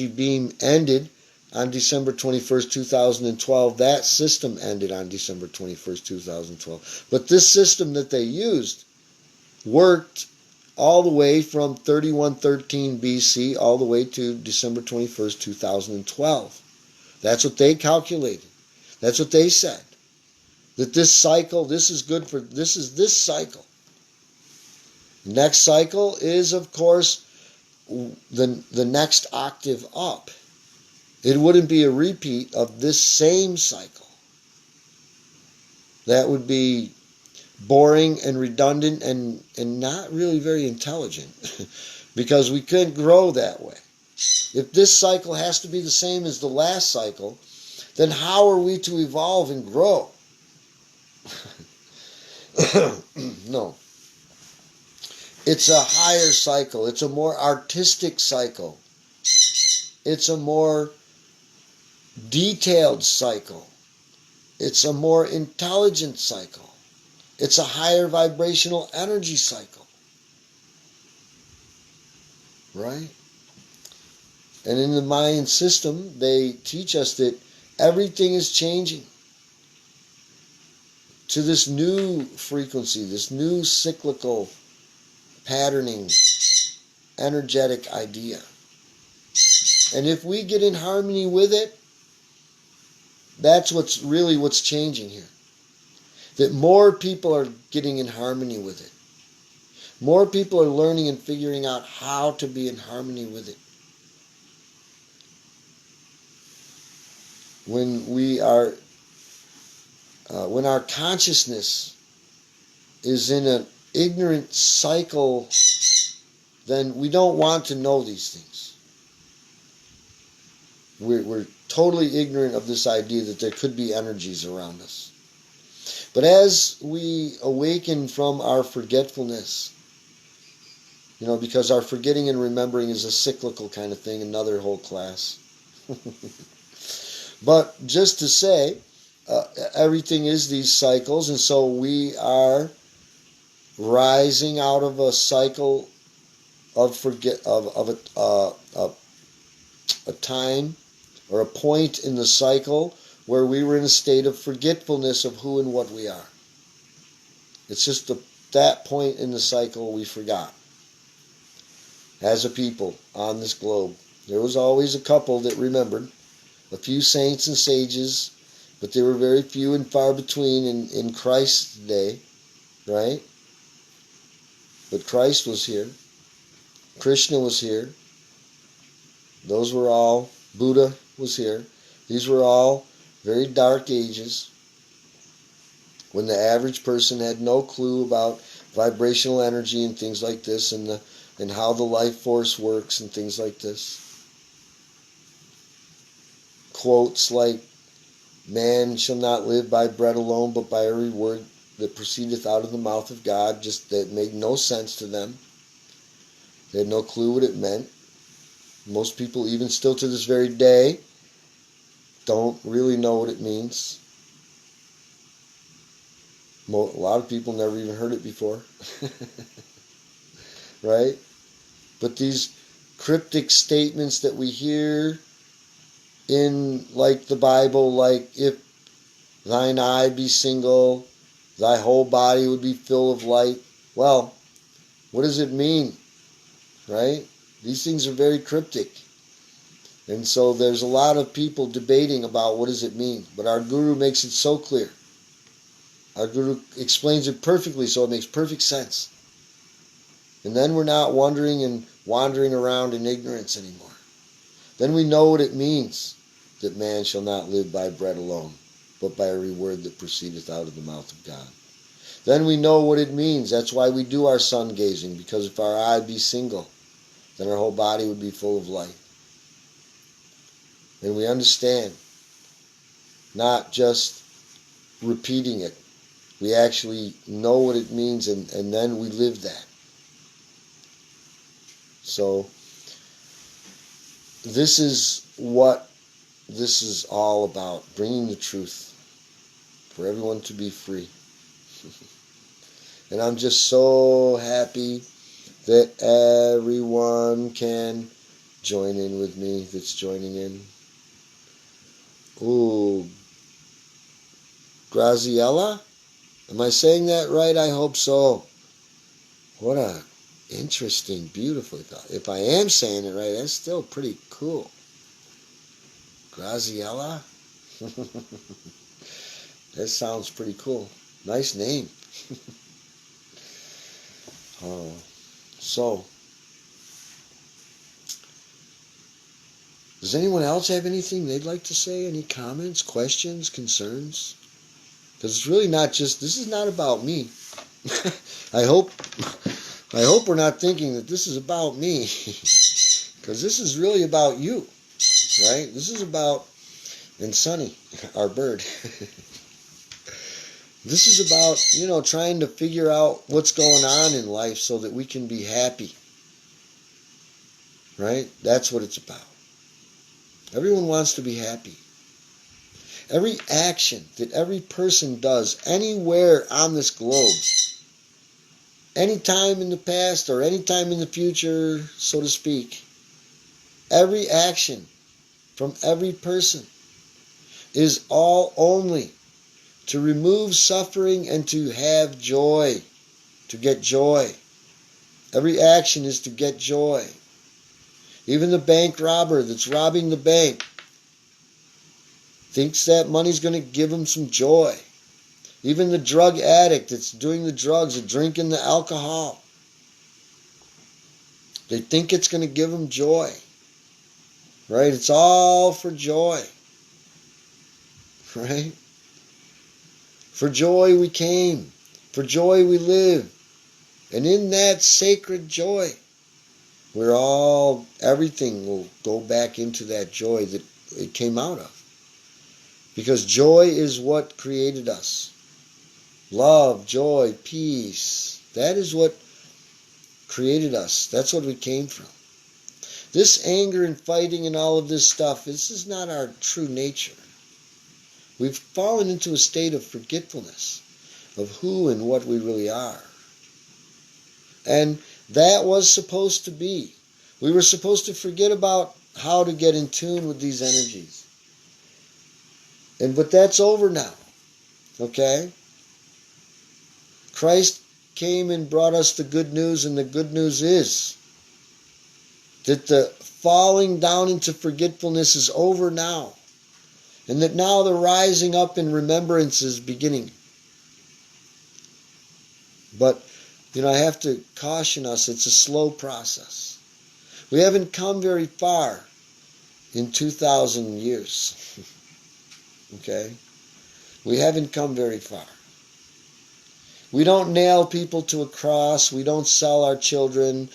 beam ended on December 21st, 2012, that system ended on December 21st, 2012. But this system that they used worked all the way from 3113 BC all the way to December 21st, 2012. That's what they calculated. That's what they said. That this cycle, this is this cycle. Next cycle is, of course, the next octave up. It wouldn't be a repeat of this same cycle. That would be boring and redundant and not really very intelligent because we couldn't grow that way. If this cycle has to be the same as the last cycle, then how are we to evolve and grow? No. It's a higher cycle. It's a more artistic cycle. It's a more detailed cycle. It's a more intelligent cycle. It's a higher vibrational energy cycle. Right? And in the Mayan system, they teach us that everything is changing to this new frequency, this new cyclical patterning, energetic idea. And if we get in harmony with it, that's what's changing here. That more people are getting in harmony with it. More people are learning and figuring out how to be in harmony with it. When our consciousness is in an ignorant cycle, then we don't want to know these things. We're totally ignorant of this idea that there could be energies around us. But as we awaken from our forgetfulness, because our forgetting and remembering is a cyclical kind of thing, another whole class. But just to say, everything is these cycles, and so we are rising out of a cycle of a time or a point in the cycle where we were in a state of forgetfulness of who and what we are. It's just that point in the cycle we forgot. As a people on this globe, there was always a couple that remembered, a few saints and sages, but they were very few and far between in Christ's day, right? But Christ was here. Krishna was here. Those were all, Buddha was here. These were all very dark ages when the average person had no clue about vibrational energy and things like this, and how the life force works and things like this. Quotes like, "Man shall not live by bread alone, but by every word that proceedeth out of the mouth of God," just that made no sense to them. They had no clue what it meant. Most people, even still to this very day, don't really know what it means. A lot of people never even heard it before. Right? But these cryptic statements that we hear in, like the Bible, like, "If thine eye be single, thy whole body would be full of light." Well, what does it mean? Right? These things are very cryptic. And so there's a lot of people debating about what does it mean. But our Guru makes it so clear. Our Guru explains it perfectly, so it makes perfect sense. And then we're not wondering and wandering around in ignorance anymore. Then we know what it means that man shall not live by bread alone, but by every word that proceedeth out of the mouth of God. Then we know what it means. That's why we do our sun gazing, because if our eye be single, then our whole body would be full of light. And we understand, not just repeating it. We actually know what it means, and then we live that. So this is what this is all about, bringing the truth for everyone to be free. And I'm just so happy that everyone can join in with me that's joining in. Ooh, Graziella? Am I saying that right? I hope so. What a interesting, beautiful thought. If I am saying it right, that's still pretty cool. Graziella? That sounds pretty cool. Nice name. So, does anyone else have anything they'd like to say? Any comments, questions, concerns? Because it's really not just, this is not about me. I hope we're not thinking that this is about me. Because this is really about you, right? This is about, and Sunny, our bird. This is about, trying to figure out what's going on in life so that we can be happy. Right? That's what it's about. Everyone wants to be happy. Every action that every person does anywhere on this globe, any time in the past or any time in the future, so to speak, every action from every person is all only to remove suffering and to have joy, to get joy. Every action is to get joy. Even the bank robber that's robbing the bank thinks that money's going to give him some joy. Even the drug addict that's doing the drugs or drinking the alcohol, they think it's going to give them joy. Right? It's all for joy. Right? For joy we came. For joy we live. And in that sacred joy, everything will go back into that joy that it came out of. Because joy is what created us. Love, joy, peace. That is what created us. That's what we came from. This anger and fighting and all of this stuff, this is not our true nature. We've fallen into a state of forgetfulness of who and what we really are. And that was supposed to be. We were supposed to forget about how to get in tune with these energies. But that's over now. Okay? Christ came and brought us the good news, and the good news is that the falling down into forgetfulness is over now, and that now the rising up in remembrance is beginning. But, I have to caution us, it's a slow process. We haven't come very far in 2,000 years. Okay? We haven't come very far. We don't nail people to a cross. We don't sell our children.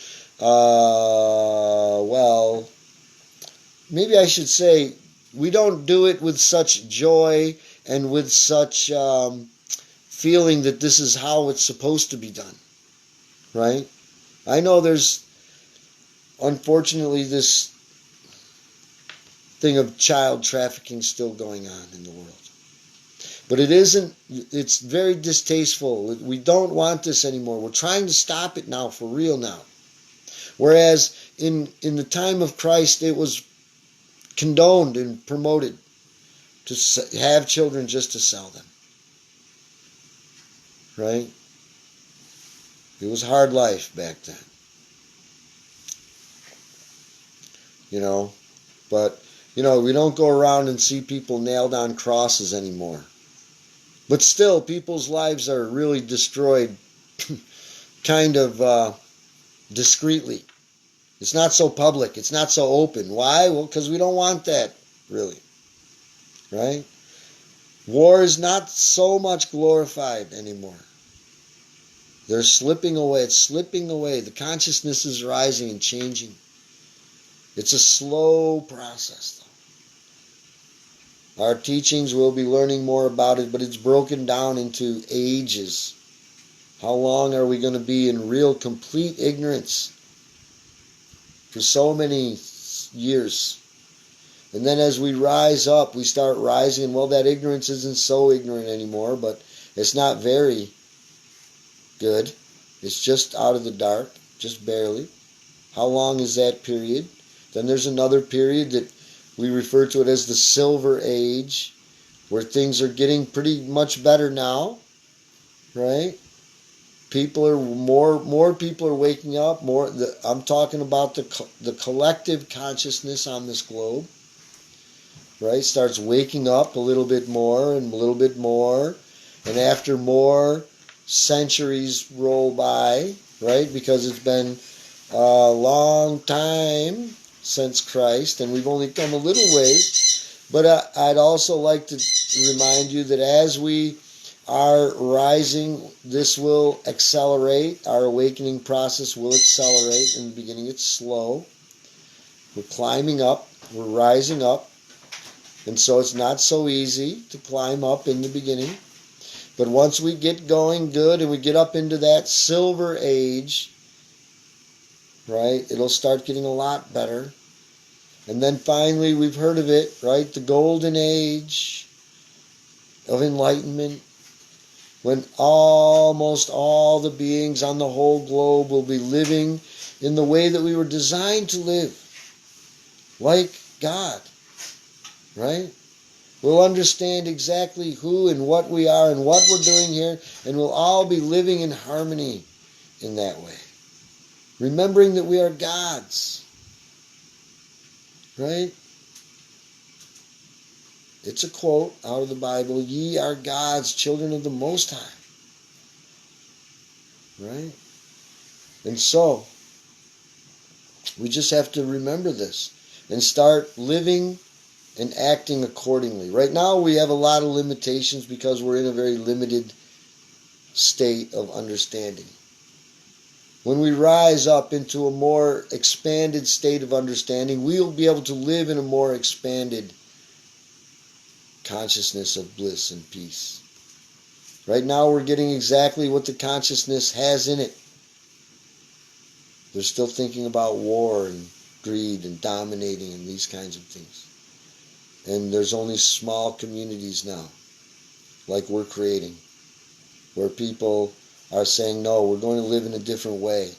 Maybe I should say we don't do it with such joy and with such feeling that this is how it's supposed to be done. Right? I know there's, unfortunately, this thing of child trafficking still going on in the world. But it's very distasteful. We don't want this anymore. We're trying to stop it now, for real now. Whereas in the time of Christ, it was condoned and promoted to have children just to sell them. Right? It was hard life back then. But, we don't go around and see people nailed on crosses anymore. But still, people's lives are really destroyed kind of discreetly. It's not so public. It's not so open. Why? Well, because we don't want that, really. Right? War is not so much glorified anymore. They're slipping away. It's slipping away. The consciousness is rising and changing. It's a slow process, though. Our teachings, we'll be learning more about it, but it's broken down into ages. How long are we going to be in real, complete ignorance? For so many years. And then as we rise up, we start rising, and that ignorance isn't so ignorant anymore, but it's not very good. It's just out of the dark, just barely. How long is that period? Then there's another period that we refer to it as the Silver Age, where things are getting pretty much better now, right? More people are waking up. I'm talking about the collective consciousness on this globe, right? Starts waking up a little bit more and a little bit more, and after more centuries roll by, right? Because it's been a long time since Christ, and we've only come a little ways. But I'd also like to remind you that as we are rising, this will accelerate. Our awakening process will accelerate. In the beginning, it's slow. We're climbing up. We're rising up. And so it's not so easy to climb up in the beginning. But once we get going good and we get up into that Silver Age, right, it'll start getting a lot better. And then finally, we've heard of it, right, the Golden Age of Enlightenment, when almost all the beings on the whole globe will be living in the way that we were designed to live, like God, right? We'll understand exactly who and what we are and what we're doing here, and we'll all be living in harmony in that way, remembering that we are gods, right? It's a quote out of the Bible, "Ye are gods, children of the Most High." Right? And so, we just have to remember this and start living and acting accordingly. Right now, we have a lot of limitations because we're in a very limited state of understanding. When we rise up into a more expanded state of understanding, we'll be able to live in a more expanded consciousness of bliss and peace. Right now we're getting exactly what the consciousness has in it. They're still thinking about war and greed and dominating and these kinds of things. And there's only small communities now, like we're creating, where people are saying, no, we're going to live in a different way.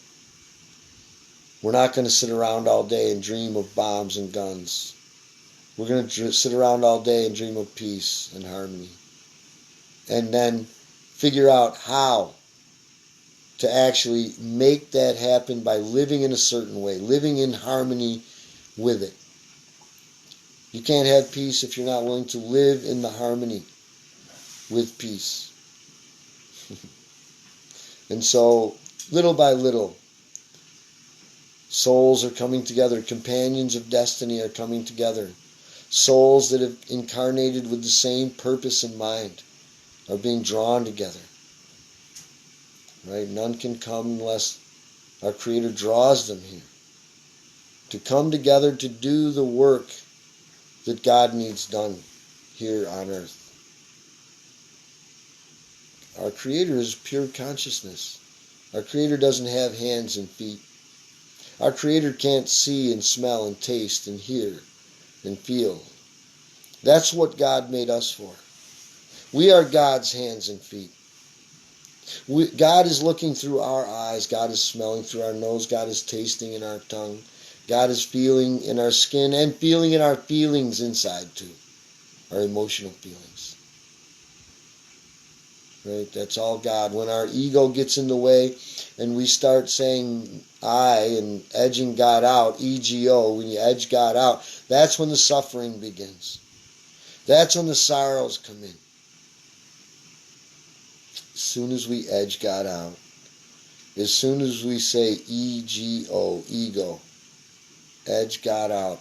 We're not going to sit around all day and dream of bombs and guns. We're going to sit around all day and dream of peace and harmony. And then figure out how to actually make that happen by living in a certain way, living in harmony with it. You can't have peace if you're not willing to live in the harmony with peace. And so, little by little, souls are coming together. Companions of destiny are coming together. Souls that have incarnated with the same purpose in mind are being drawn together. Right? None can come unless our Creator draws them here. To come together to do the work that God needs done here on earth. Our Creator is pure consciousness. Our Creator doesn't have hands and feet. Our Creator can't see and smell and taste and hear and feel. That's what God made us for. We are God's hands and feet. God is looking through our eyes. God is smelling through our nose. God is tasting in our tongue. God is feeling in our skin and feeling in our feelings inside too. Our emotional feelings. Right? That's all God. When our ego gets in the way and we start saying I and edging God out, EGO, when you edge God out, that's when the suffering begins. That's when the sorrows come in. As soon as we edge God out, as soon as we say EGO, ego, edge God out,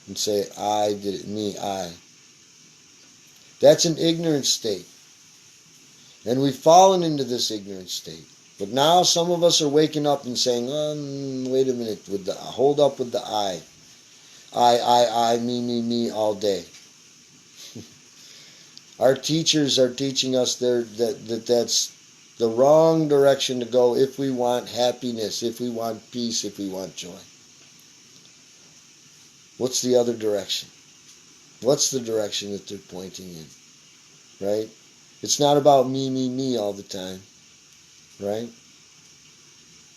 and say I did it, me, I. That's an ignorant state. And we've fallen into this ignorant state. But now some of us are waking up and saying, wait a minute, hold up with the I. I, me, all day. Our teachers are teaching us that's the wrong direction to go if we want happiness, if we want peace, if we want joy. What's the other direction? What's the direction that they're pointing in? Right? It's not about me all the time. Right?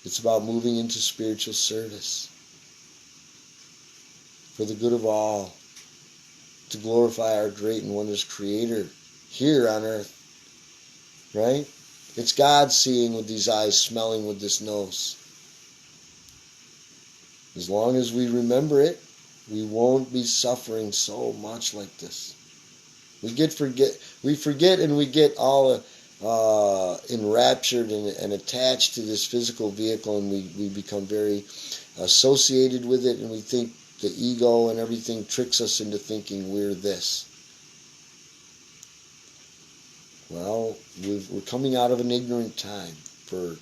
It's about moving into spiritual service for the good of all, to glorify our great and wondrous Creator here on earth. Right? It's God seeing with these eyes, smelling with this nose. As long as we remember it, we won't be suffering so much like this. We forget and we get all enraptured and attached to this physical vehicle, and we become very associated with it, and we think the ego and everything tricks us into thinking we're this. Well, we're coming out of an ignorant time for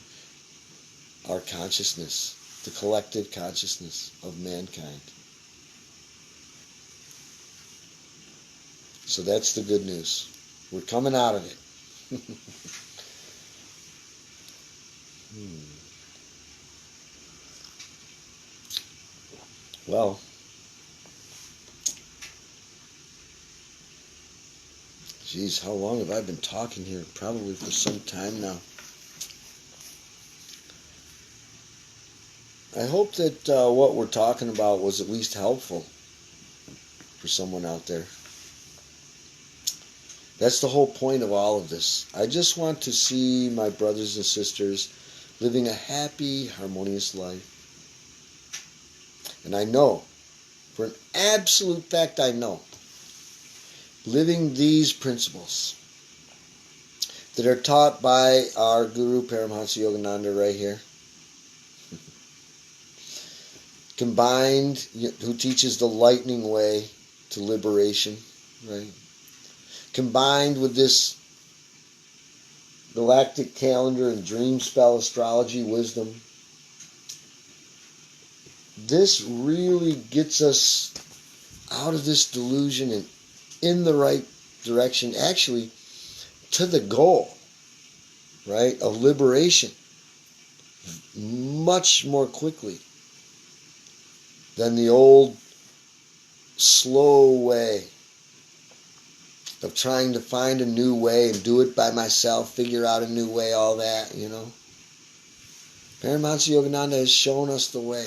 our consciousness, the collective consciousness of mankind. So that's the good news. We're coming out of it. Well, geez, how long have I been talking here? Probably for some time now. I hope that what we're talking about was at least helpful for someone out there. That's the whole point of all of this. I just want to see my brothers and sisters living a happy, harmonious life. And I know, for an absolute fact I know, living these principles that are taught by our Guru Paramahansa Yogananda right here, combined, who teaches the lightning way to liberation, right? Combined with this galactic calendar and dream spell astrology wisdom, this really gets us out of this delusion and in the right direction, actually to the goal, right, of liberation much more quickly than the old slow way of trying to find a new way and do it by myself, figure out a new way, all that, Paramahansa Yogananda has shown us the way.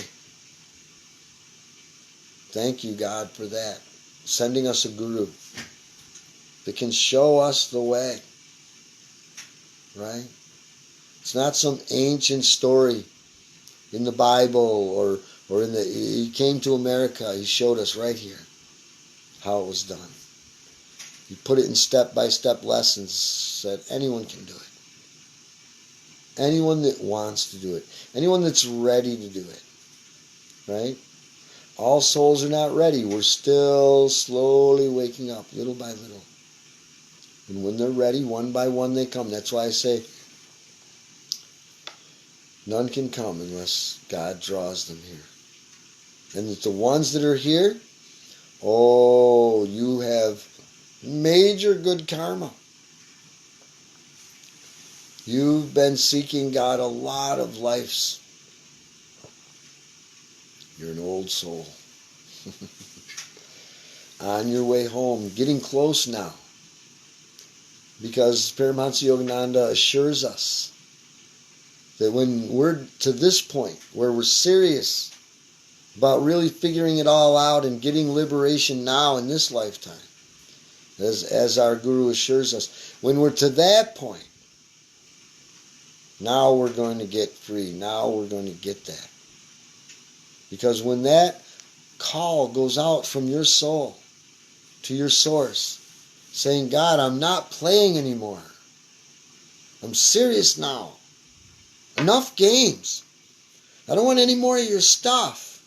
Thank you, God, for that. Sending us a guru that can show us the way. Right? It's not some ancient story in the Bible or in the. He came to America. He showed us right here how it was done. He put it in step-by-step lessons that anyone can do it. Anyone that wants to do it. Anyone that's ready to do it. Right? All souls are not ready. We're still slowly waking up, little by little. And when they're ready, one by one they come. That's why I say, none can come unless God draws them here. And the ones that are here, oh, you have major good karma. You've been seeking God a lot of lives. You're an old soul. On your way home, getting close now. Because Paramahansa Yogananda assures us that when we're to this point where we're serious about really figuring it all out and getting liberation now in this lifetime, as our Guru assures us, when we're to that point, now we're going to get free. Now we're going to get that. Because when that call goes out from your soul to your source, saying, God, I'm not playing anymore. I'm serious now. Enough games. I don't want any more of your stuff.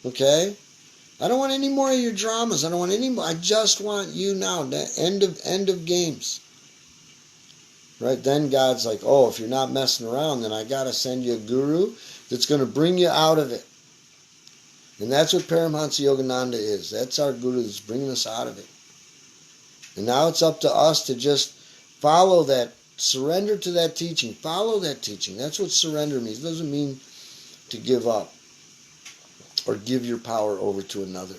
Okay? I don't want any more of your dramas. I don't want any more. I just want you now. End of games. Right? Then God's like, oh, if you're not messing around, then I got to send you a guru that's going to bring you out of it. And that's what Paramahansa Yogananda is. That's our guru that's bringing us out of it. And now it's up to us to just follow that, surrender to that teaching. Follow that teaching. That's what surrender means. It doesn't mean to give up or give your power over to another.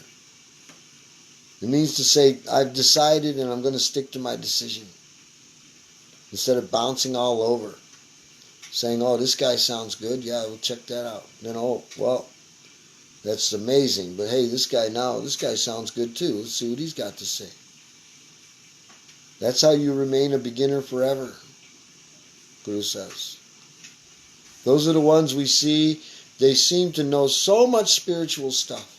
It means to say, I've decided and I'm going to stick to my decision. Instead of bouncing all over. Saying, oh, this guy sounds good. Yeah, we'll check that out. Then, oh, well, that's amazing. But hey, this guy sounds good too. Let's see what he's got to say. That's how you remain a beginner forever, Guru says. Those are the ones we see, they seem to know so much spiritual stuff.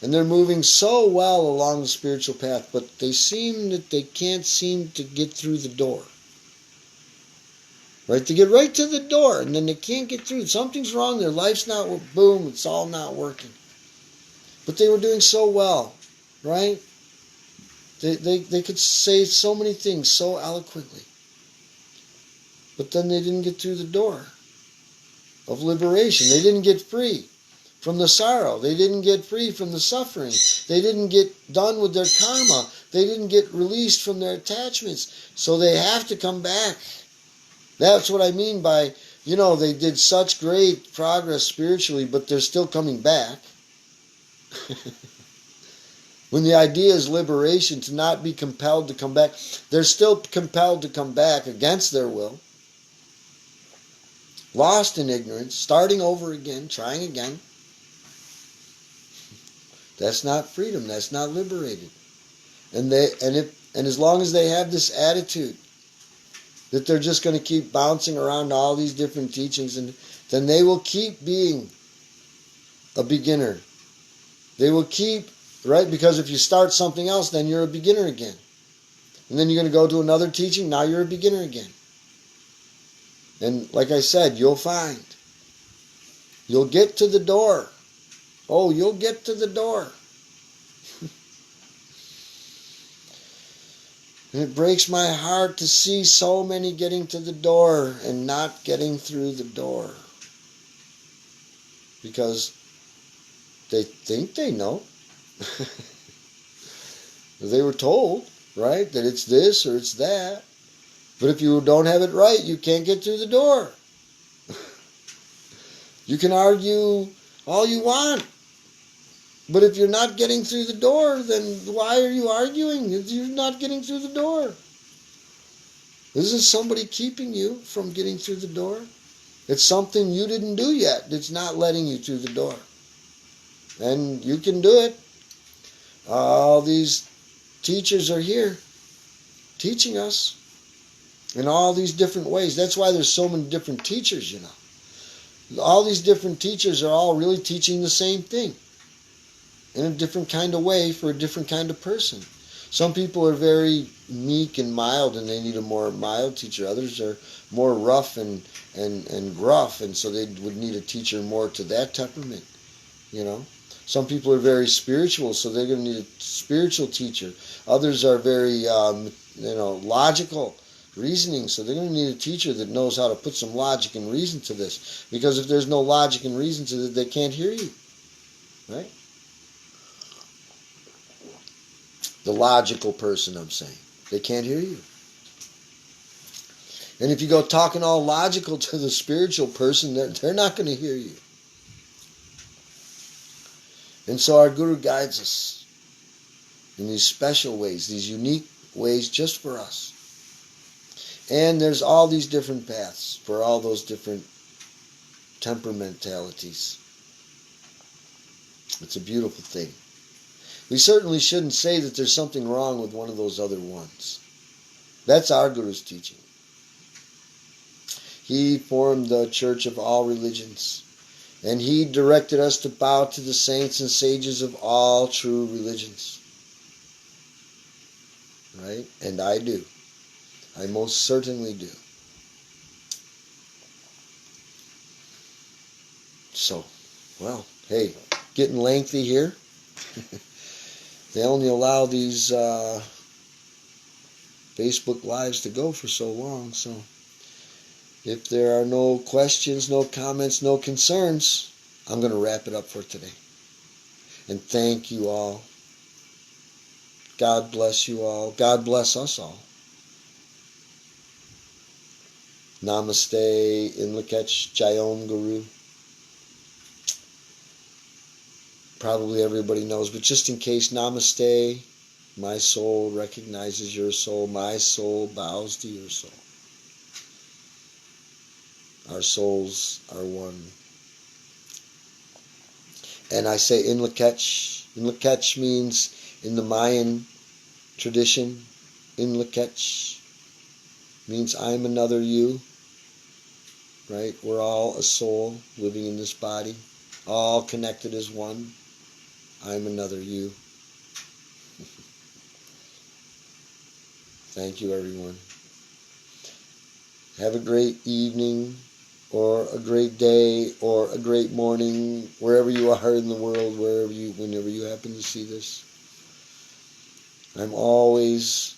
And they're moving so well along the spiritual path, but they can't seem to get through the door. Right? They get right to the door, and then they can't get through. Something's wrong. Their life's not, boom, it's all not working. But they were doing so well, right? They could say so many things so eloquently. But then they didn't get through the door of liberation. They didn't get free from the sorrow. They didn't get free from the suffering. They didn't get done with their karma. They didn't get released from their attachments. So they have to come back. That's what I mean by, they did such great progress spiritually, but they're still coming back. When the idea is liberation, to not be compelled to come back, they're still compelled to come back against their will. Lost in ignorance, starting over again, trying again. That's not freedom. That's not liberated. And as long as they have this attitude that they're just going to keep bouncing around all these different teachings, and then they will keep being a beginner. They will keep, right? Because if you start something else, then you're a beginner again. And then you're going to go to another teaching, now you're a beginner again. And like I said, you'll find. You'll get to the door. Oh, you'll get to the door. And it breaks my heart to see so many getting to the door and not getting through the door. Because they think they know. They were told, right, that it's this or it's that. But if you don't have it right, you can't get through the door. You can argue all you want. But if you're not getting through the door, then why are you arguing if you're not getting through the door? Isn't somebody keeping you from getting through the door? It's something you didn't do yet that's not letting you through the door. And you can do it. All these teachers are here teaching us. in all these different ways. That's why there's so many different teachers, you know. All these different teachers are all really teaching the same thing in a different kind of way for a different kind of person. Some people are very meek and mild and they need a more mild teacher. Others are more rough and gruff, and so they would need a teacher more to that temperament, you know. Some people are very spiritual, so they're going to need a spiritual teacher. Others are very, logical, reasoning, so they're going to need a teacher that knows how to put some logic and reason to this. Because if there's no logic and reason to it, they can't hear you, right? The logical person, I'm saying. They can't hear you. And if you go talking all logical to the spiritual person, they're not going to hear you. And so our Guru guides us in these special ways, these unique ways just for us. And there's all these different paths for all those different temperamentalities. It's a beautiful thing. We certainly shouldn't say that there's something wrong with one of those other ones. That's our Guru's teaching. He formed the church of all religions, and he directed us to bow to the saints and sages of all true religions. Right? And I do. I most certainly do. So, well, hey, getting lengthy here. They only allow these Facebook Lives to go for so long, so if there are no questions, no comments, no concerns, I'm going to wrap it up for today. And thank you all. God bless you all. God bless us all. Namaste, in Lakach, Jayom Guru. Probably everybody knows, but just in case, Namaste. My soul recognizes your soul. My soul bows to your soul. Our souls are one. And I say in Lakach. In Lakach means in the Mayan tradition. In Lakach means I'm another you. Right? We're all a soul living in this body. All connected as one. I'm another you. Thank you, everyone. Have a great evening, or a great day, or a great morning, wherever you are in the world, whenever you happen to see this. I'm always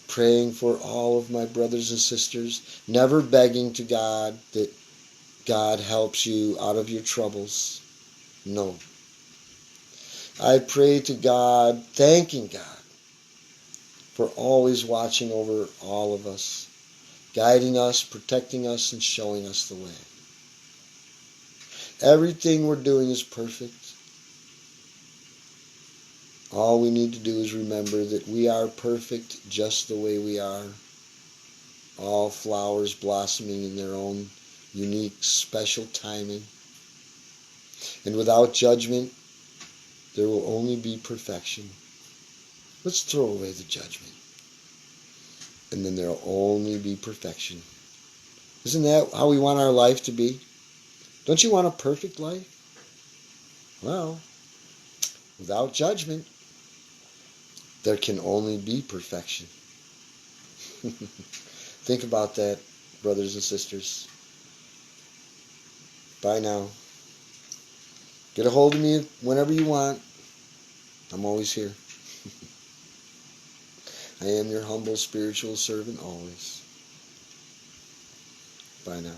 praying for all of my brothers and sisters, never begging to God that God helps you out of your troubles. No. I pray to God, thanking God for always watching over all of us, guiding us, protecting us, and showing us the way. Everything we're doing is perfect. All we need to do is remember that we are perfect just the way we are. All flowers blossoming in their own unique, special timing. And without judgment, there will only be perfection. Let's throw away the judgment. And then there will only be perfection. Isn't that how we want our life to be? Don't you want a perfect life? Well, without judgment, there can only be perfection. Think about that, brothers and sisters. Bye now. Get a hold of me whenever you want. I'm always here. I am your humble spiritual servant always. Bye now.